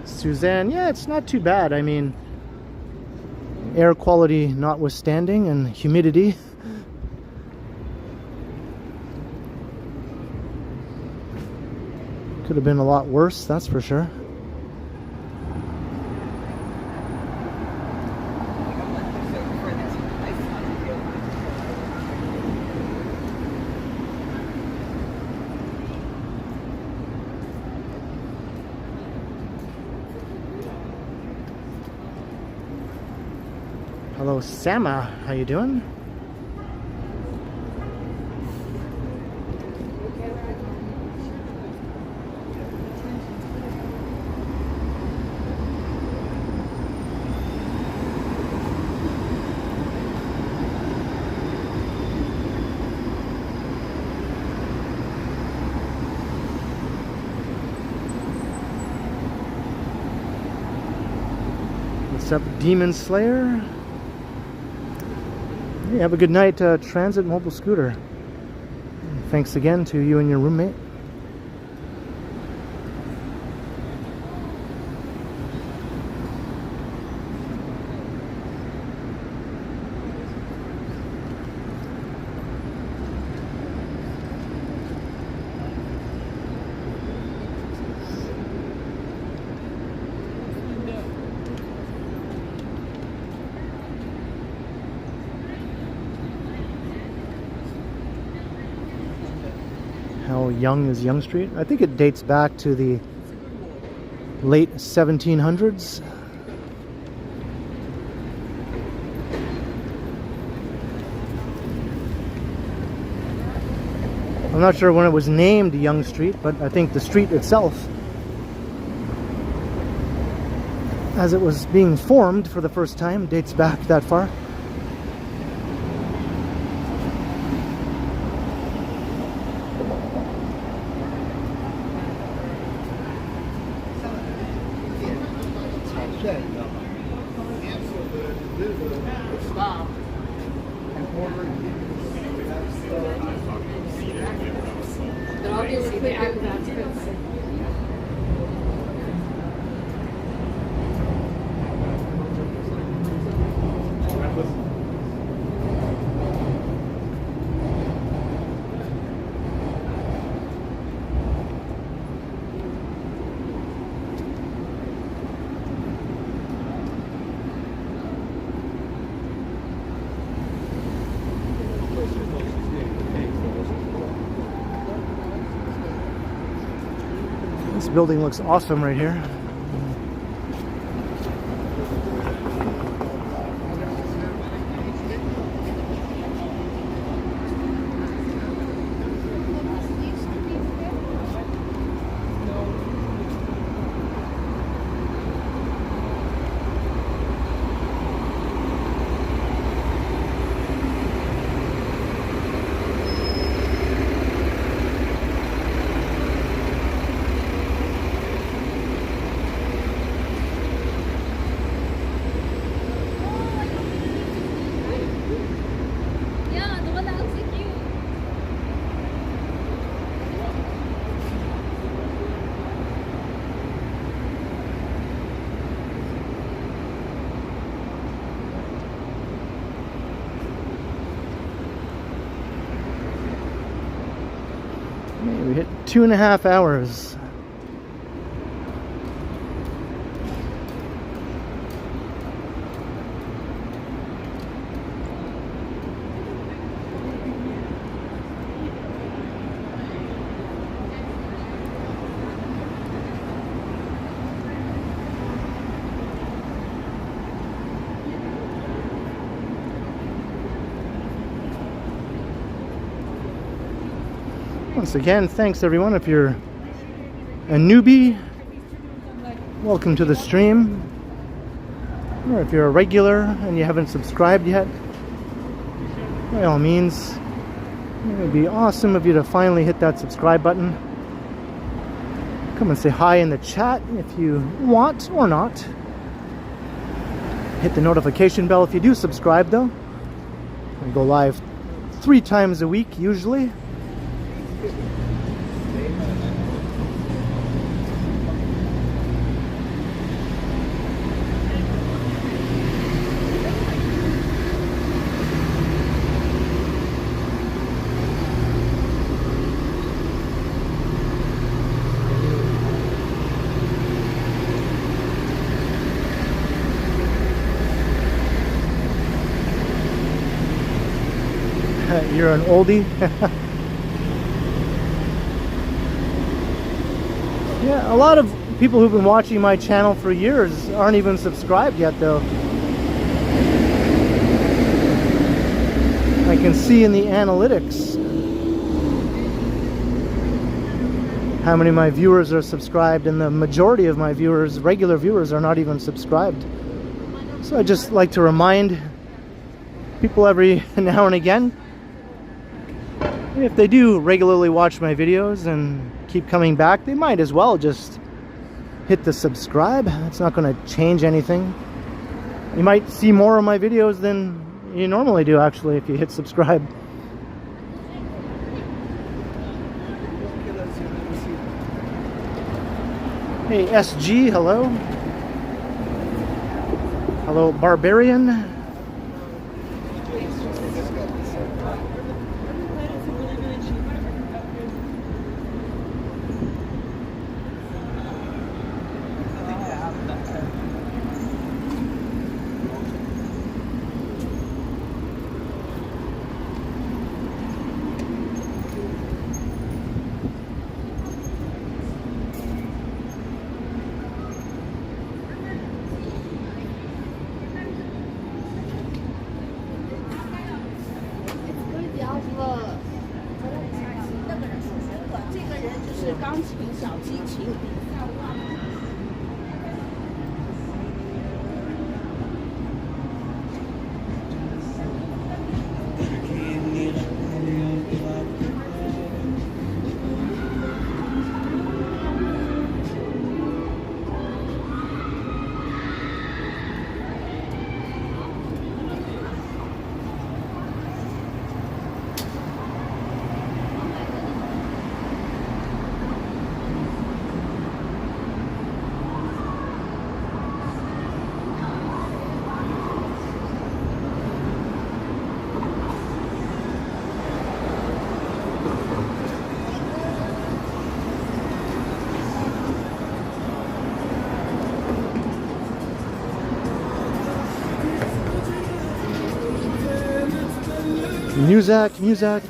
Suzanne, yeah, it's not too bad. I mean, air quality notwithstanding and humidity. Could have been a lot worse, that's for sure. Hello, Sama. How you doing? What's up, Demon Slayer? Hey, have a good night, Transit Mobile Scooter. Thanks again to you and your roommate. How young is Yonge Street? I think it dates back to the late 1700s. I'm not sure when it was named Yonge Street, but I think the street itself, as it was being formed for the first time, dates back that far. This building looks awesome right here. We hit 2.5 hours. Once again, thanks everyone. If you're a newbie, welcome to the stream. Or if you're a regular and you haven't subscribed yet, by all means, it would be awesome of you to finally hit that subscribe button. Come and say hi in the chat if you want or not. Hit the notification bell if you do subscribe though. I go live 3 times a week usually. You're an oldie. Yeah, a lot of people who've been watching my channel for years aren't even subscribed yet though. I can see in the analytics how many of my viewers are subscribed, and the majority of my viewers, regular viewers, are not even subscribed. So I just like to remind people every now and again, if they do regularly watch my videos and keep coming back, they might as well just hit the subscribe. It's not going to change anything. You might see more of my videos than you normally do actually if you hit subscribe. Hey SG, hello. Hello Barbarian.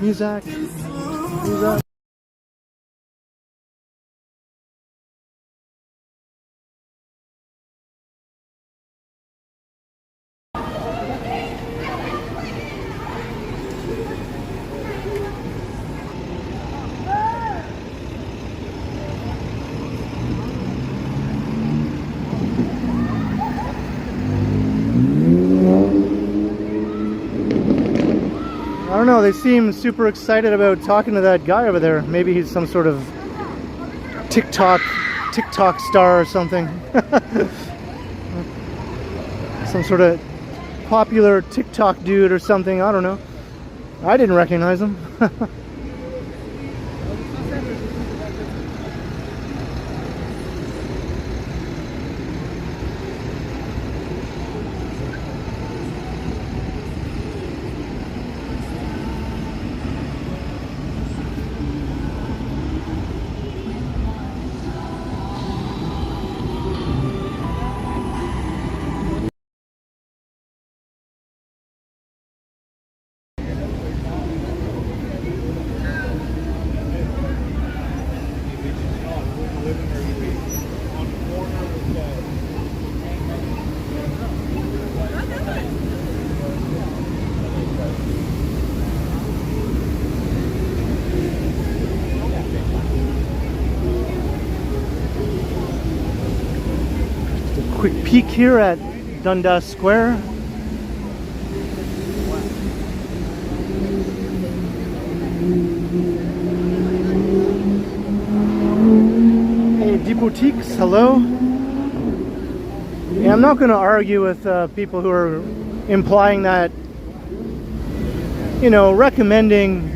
Music. I don't know, they seem super excited about talking to that guy over there. Maybe he's some sort of TikTok star or something. Some sort of popular TikTok dude or something, I don't know. I didn't recognize him. Quick peek here at Dundas Square. Hey, Deep Boutiques, hello. Yeah, I'm not going to argue with people who are implying that, you know, recommending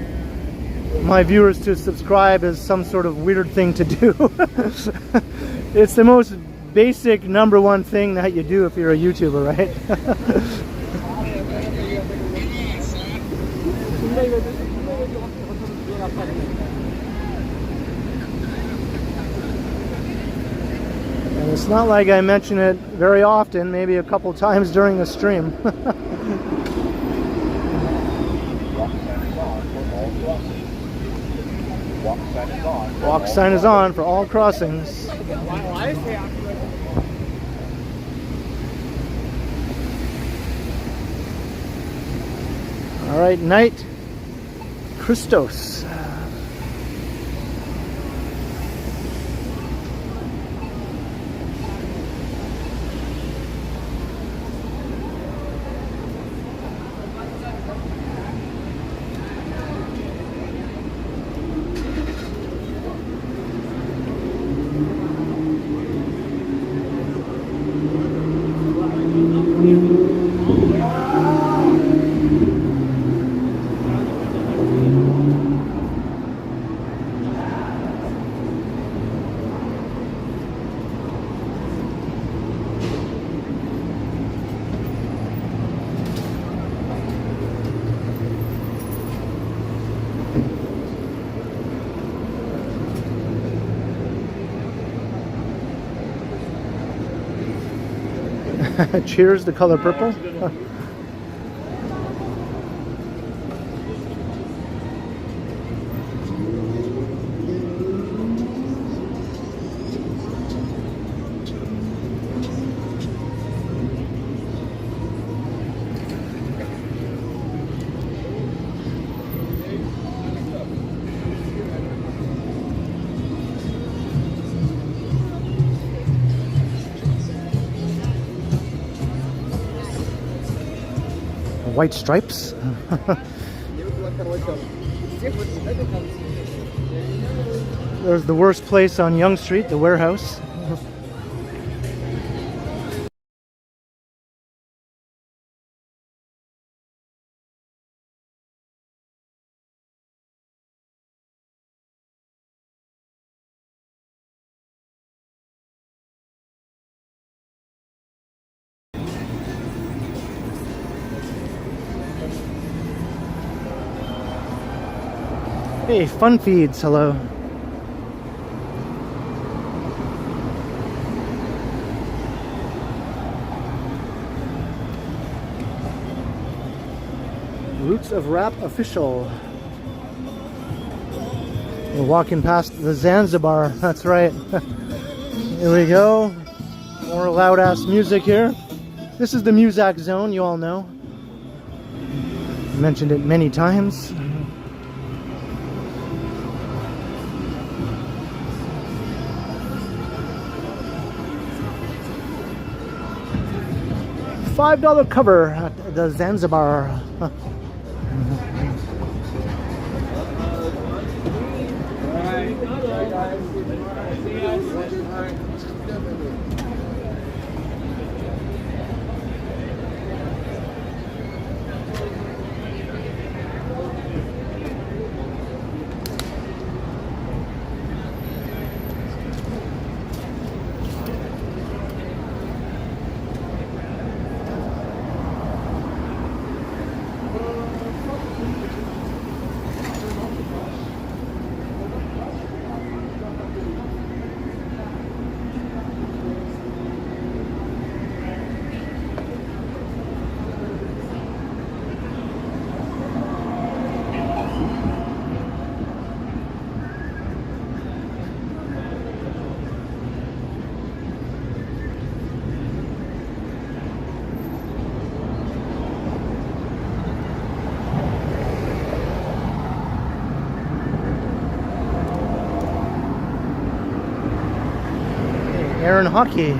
my viewers to subscribe is some sort of weird thing to do. It's the most basic number one thing that you do if you're a YouTuber, right? And it's not like I mention it very often, maybe a couple times during the stream. Walk sign is on for all crossings. All right, night. Christos. Cheers, the color purple. White stripes. There's the worst place on Yonge Street, the warehouse. Hey, Fun Feeds, hello. Roots of Rap official. We're walking past the Zanzibar, that's right. Here we go. More loud ass music here. This is the Muzak zone, you all know. I mentioned it many times. $5 cover at the Zanzibar. Aaron Hockey.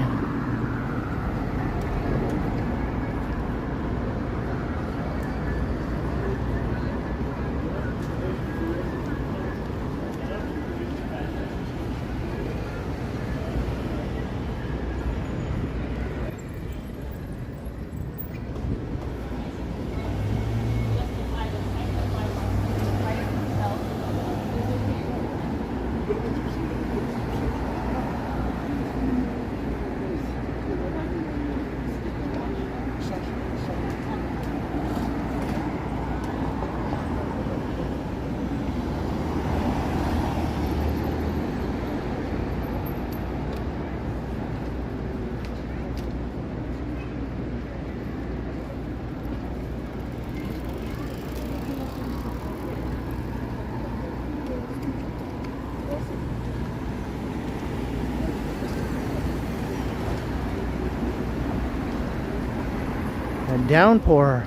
A downpour.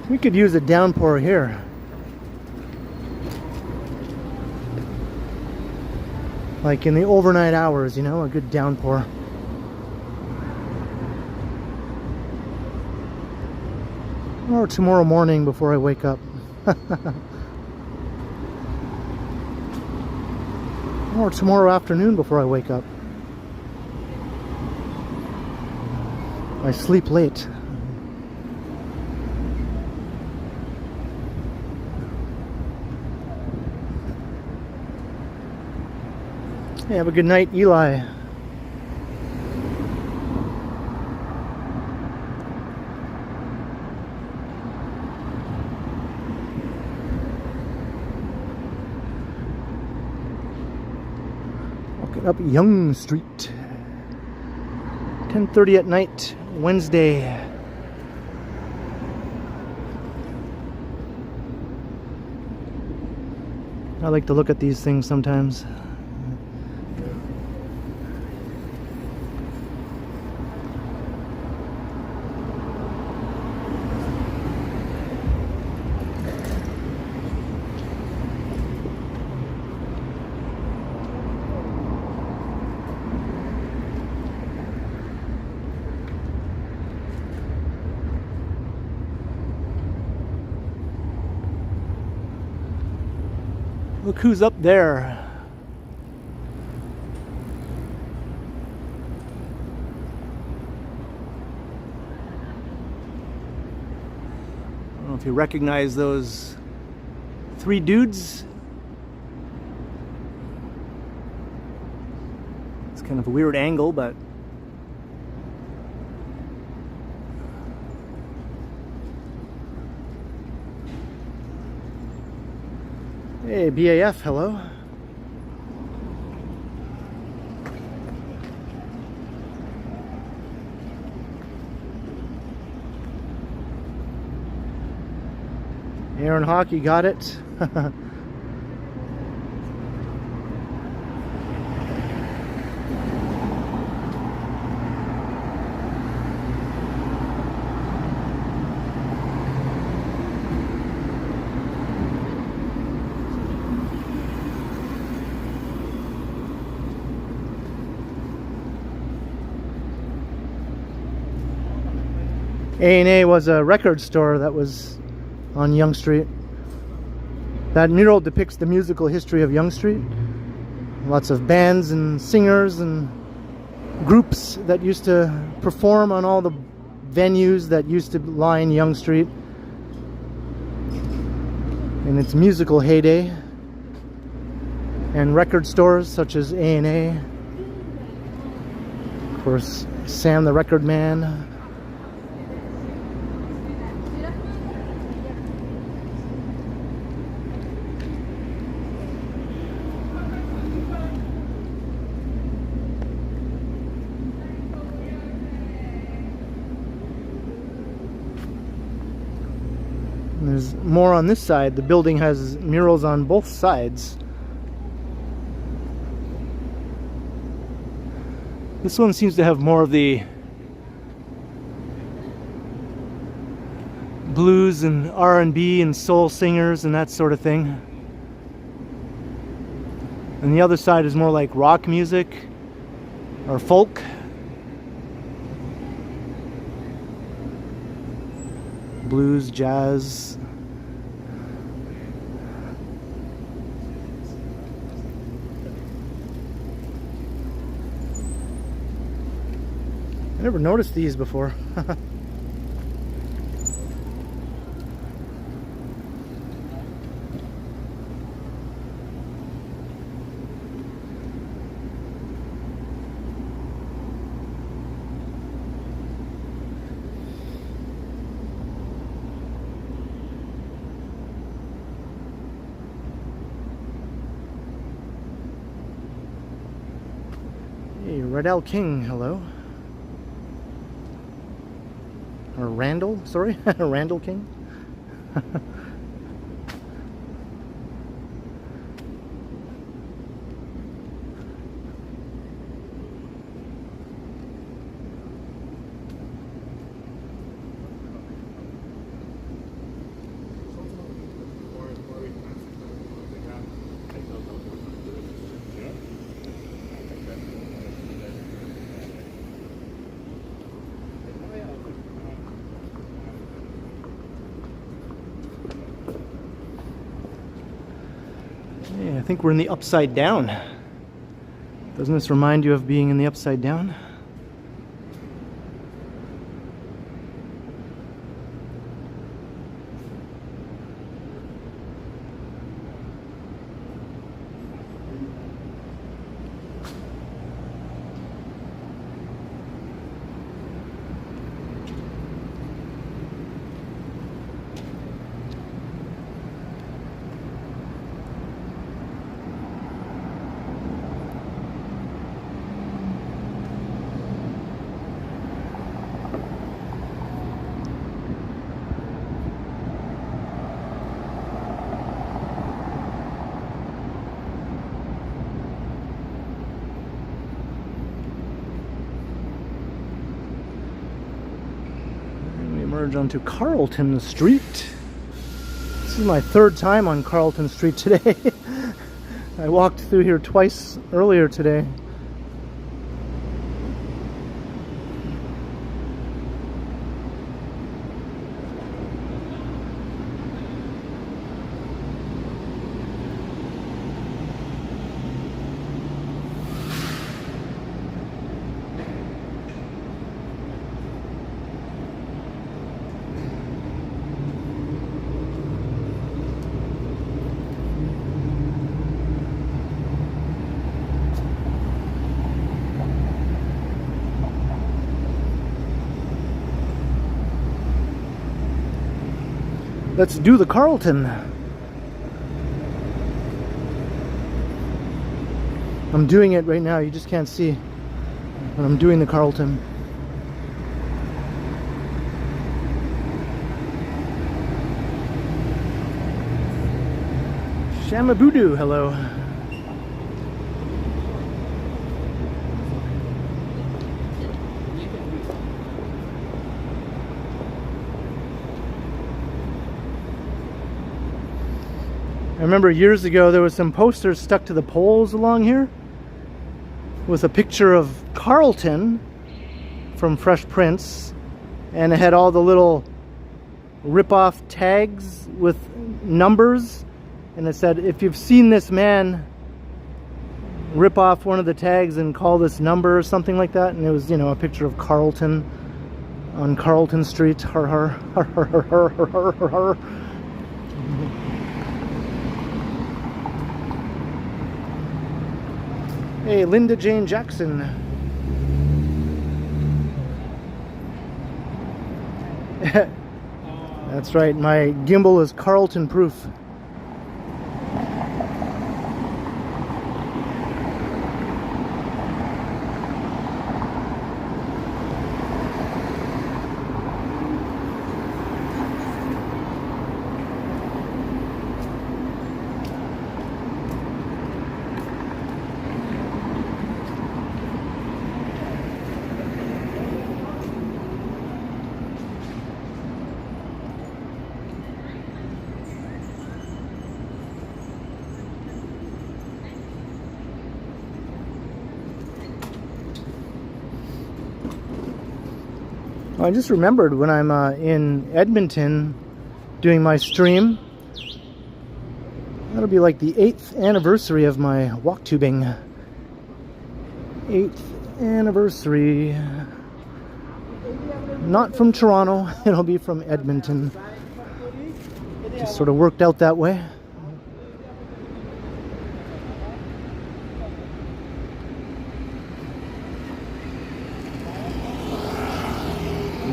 We could use a downpour here. Like in the overnight hours, you know, a good downpour. Or tomorrow morning before I wake up. Or tomorrow afternoon before I wake up. I sleep late. Hey, have a good night, Eli. Walking up Young Street. 10:30 at night, Wednesday. I like to look at these things sometimes. Look who's up there. I don't know if you recognize those three dudes. It's kind of a weird angle, but hey, BAF, hello. Aaron Hockey got it. A&A was a record store that was on Yonge Street. That mural depicts the musical history of Yonge Street. Lots of bands and singers and groups that used to perform on all the venues that used to line Yonge Street in its musical heyday. And record stores such as A&A. Of course, Sam the Record Man. There's more on this side. The building has murals on both sides. This one seems to have more of the blues and R&B and soul singers and that sort of thing. And the other side is more like rock music or folk. Blues, jazz. I never noticed these before. Hey, Redell King, hello. Or Randall, sorry, Randall King. think we're in the Upside Down. Doesn't this remind you of being in the Upside Down? Emerge onto Carlton Street. This is my third time on Carlton Street today. I walked through here twice earlier today. Let's do the Carlton. I'm doing it right now, you just can't see. But I'm doing the Carlton. Shamabudu, hello. I remember years ago there was some posters stuck to the poles along here with a picture of Carlton from Fresh Prince, and it had all the little rip-off tags with numbers, and it said, if you've seen this man, rip off one of the tags and call this number or something like that. And it was, you know, a picture of Carlton on Carlton Street. Har har har har har har har har har. Hey, Linda Jane Jackson. That's right, my gimbal is Carlton proof. I just remembered when I'm in Edmonton doing my stream, that'll be like the 8th anniversary of my walk tubing. 8th anniversary. Not from Toronto, it'll be from Edmonton. Just sort of worked out that way.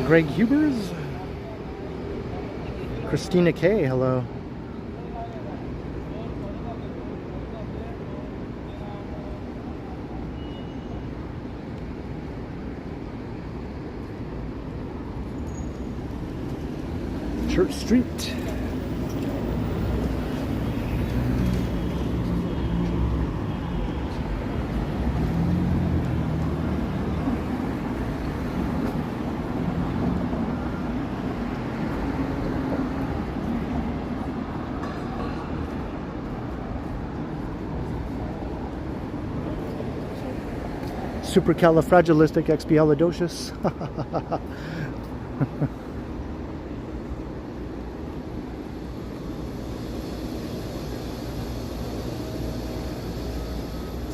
Greg Hubers, Christina K, hello. Church Street. Supercalifragilisticexpialidocious.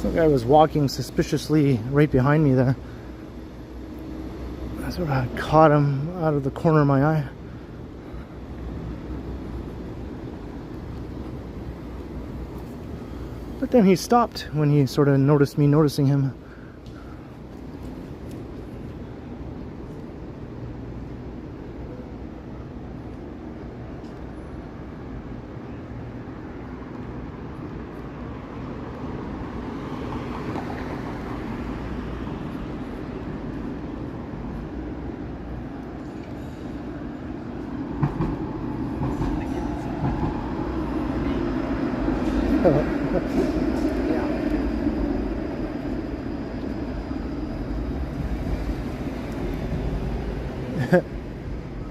Some guy was walking suspiciously right behind me there. I sort of caught him out of the corner of my eye. But then he stopped when he sort of noticed me noticing him.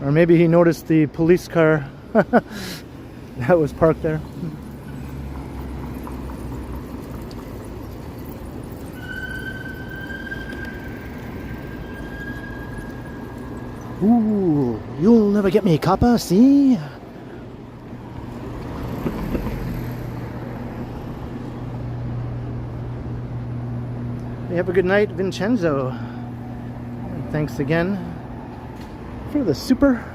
Or maybe he noticed the police car that was parked there. Ooh, you'll never get me, copper, see? You have a good night, Vincenzo. And thanks again for the super.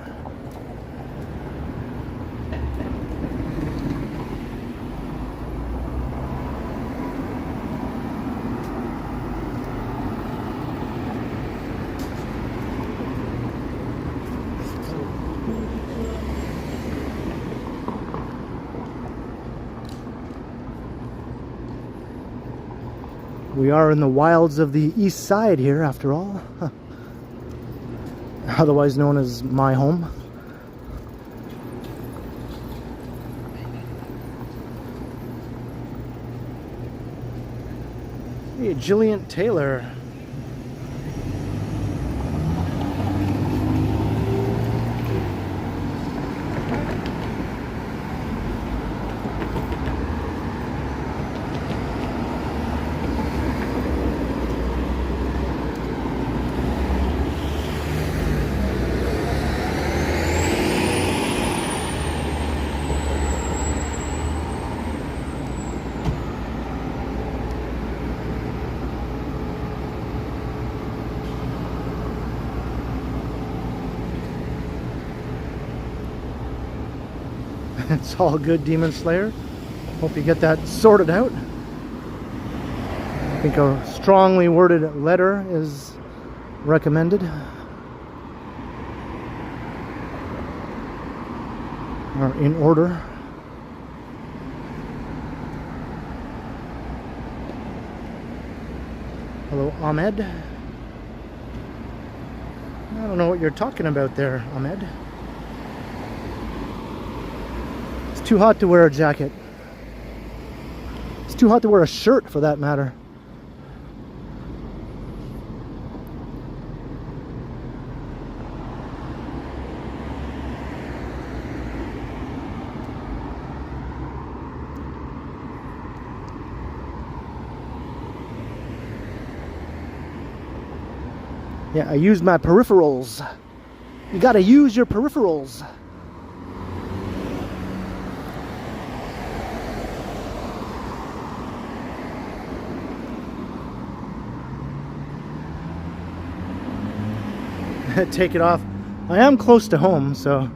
We are in the wilds of the east side here, after all. Otherwise known as my home. Hey, Jillian Taylor. It's all good, Demon Slayer. Hope you get that sorted out. I think a strongly worded letter is recommended. Or in order. Hello, Ahmed. I don't know what you're talking about there, Ahmed. It's too hot to wear a jacket. It's too hot to wear a shirt, for that matter. Yeah, I used my peripherals. You gotta use your peripherals. Take it off. I am close to home, so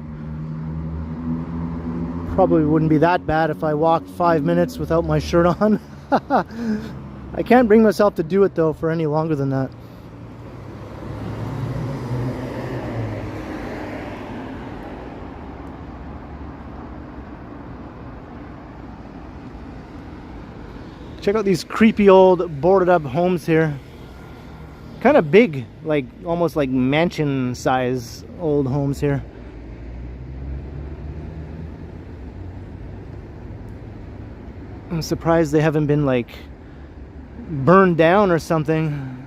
probably wouldn't be that bad if I walked 5 minutes without my shirt on. I can't bring myself to do it though for any longer than that. Check out these creepy old boarded up homes here. Kind of big, like almost like mansion size old homes here. I'm surprised they haven't been like burned down or something.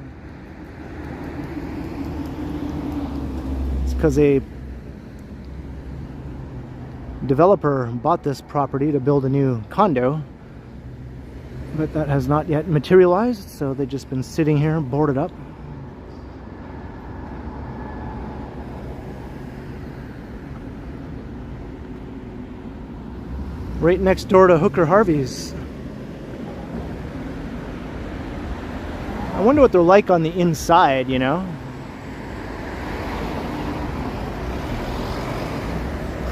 It's because a developer bought this property to build a new condo. But that has not yet materialized, so they've just been sitting here boarded up. Right next door to Hooker Harvey's. I wonder what they're like on the inside, you know?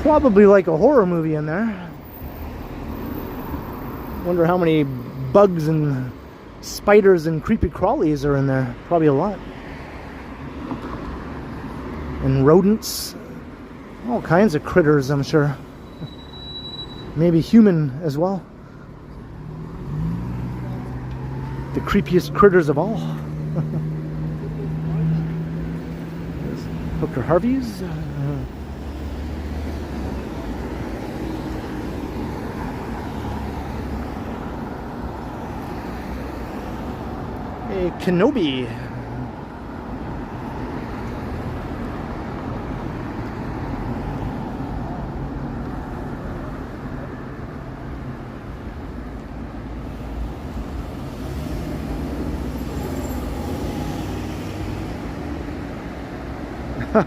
Probably like a horror movie in there. Wonder how many bugs and spiders and creepy crawlies are in there. Probably a lot. And rodents. All kinds of critters, I'm sure. Maybe human as well. The creepiest critters of all. Hooker Harvey's. A Kenobi.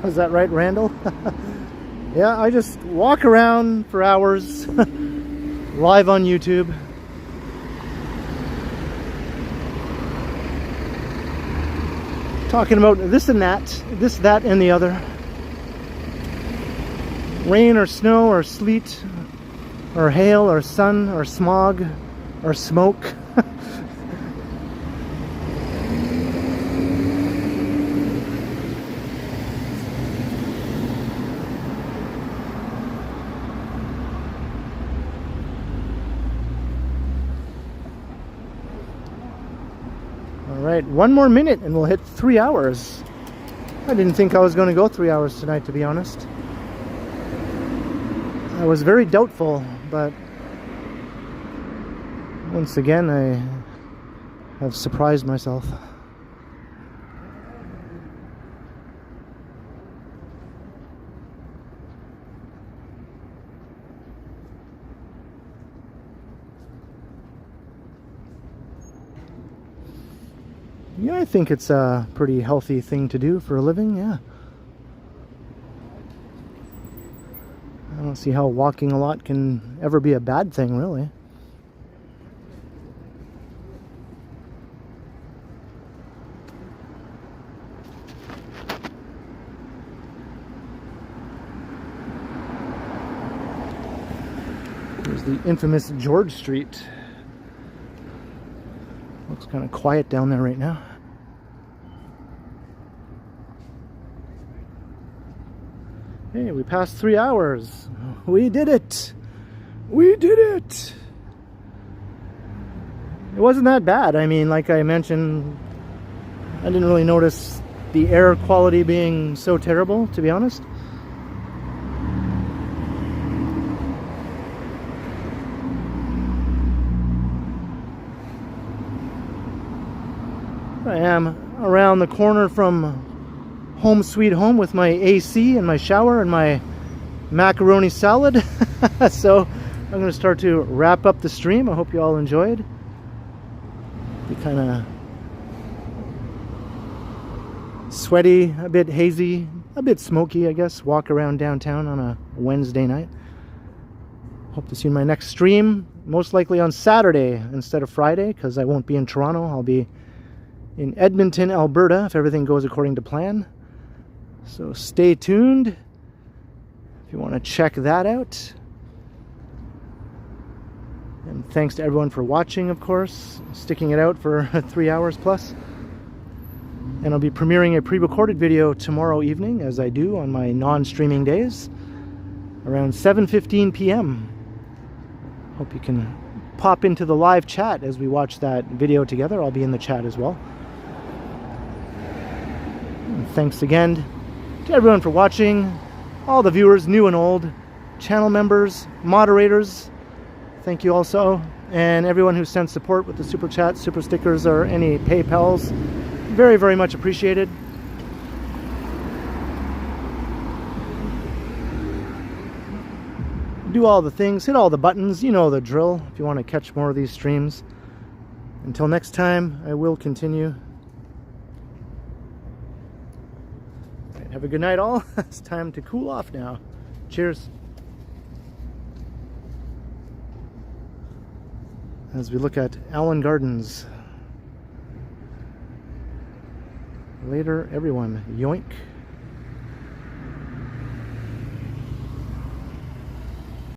Is that right, Randall? Yeah, I just walk around for hours live on YouTube. Talking about this and that, this, that, and the other. Rain or snow or sleet or hail or sun or smog or smoke. Alright, one more minute and we'll hit 3 hours. I didn't think I was going to go 3 hours tonight, to be honest. I was very doubtful, but once again I have surprised myself. Yeah, I think it's a pretty healthy thing to do for a living, yeah. I don't see how walking a lot can ever be a bad thing, really. Here's the infamous George Street. Looks kind of quiet down there right now. Hey, we passed 3 hours. We did it! We did it! It wasn't that bad. I mean, like I mentioned, I didn't really notice the air quality being so terrible, to be honest. I am around the corner from home sweet home with my AC and my shower and my macaroni salad. So I'm going to start to wrap up the stream. I hope you all enjoyed. Be kind of sweaty, a bit hazy, a bit smoky, I guess. Walk around downtown on a Wednesday night. Hope to see you in my next stream, most likely on Saturday instead of Friday, because I won't be in Toronto. I'll be in Edmonton, Alberta, if everything goes according to plan. So stay tuned if you want to check that out. And thanks to everyone for watching, of course, sticking it out for 3 hours plus. And I'll be premiering a pre-recorded video tomorrow evening, as I do on my non-streaming days, around 7:15 p.m. Hope you can pop into the live chat as we watch that video together. I'll be in the chat as well. And thanks again to everyone for watching, all the viewers, new and old, channel members, moderators, thank you also, and everyone who sent support with the super chat, super stickers, or any PayPals. Very, very much appreciated. Do all the things, hit all the buttons, you know the drill, if you want to catch more of these streams. Until next time, I will continue. Have a good night, all. It's time to cool off now. Cheers. As we look at Allen Gardens. Later, everyone. Yoink.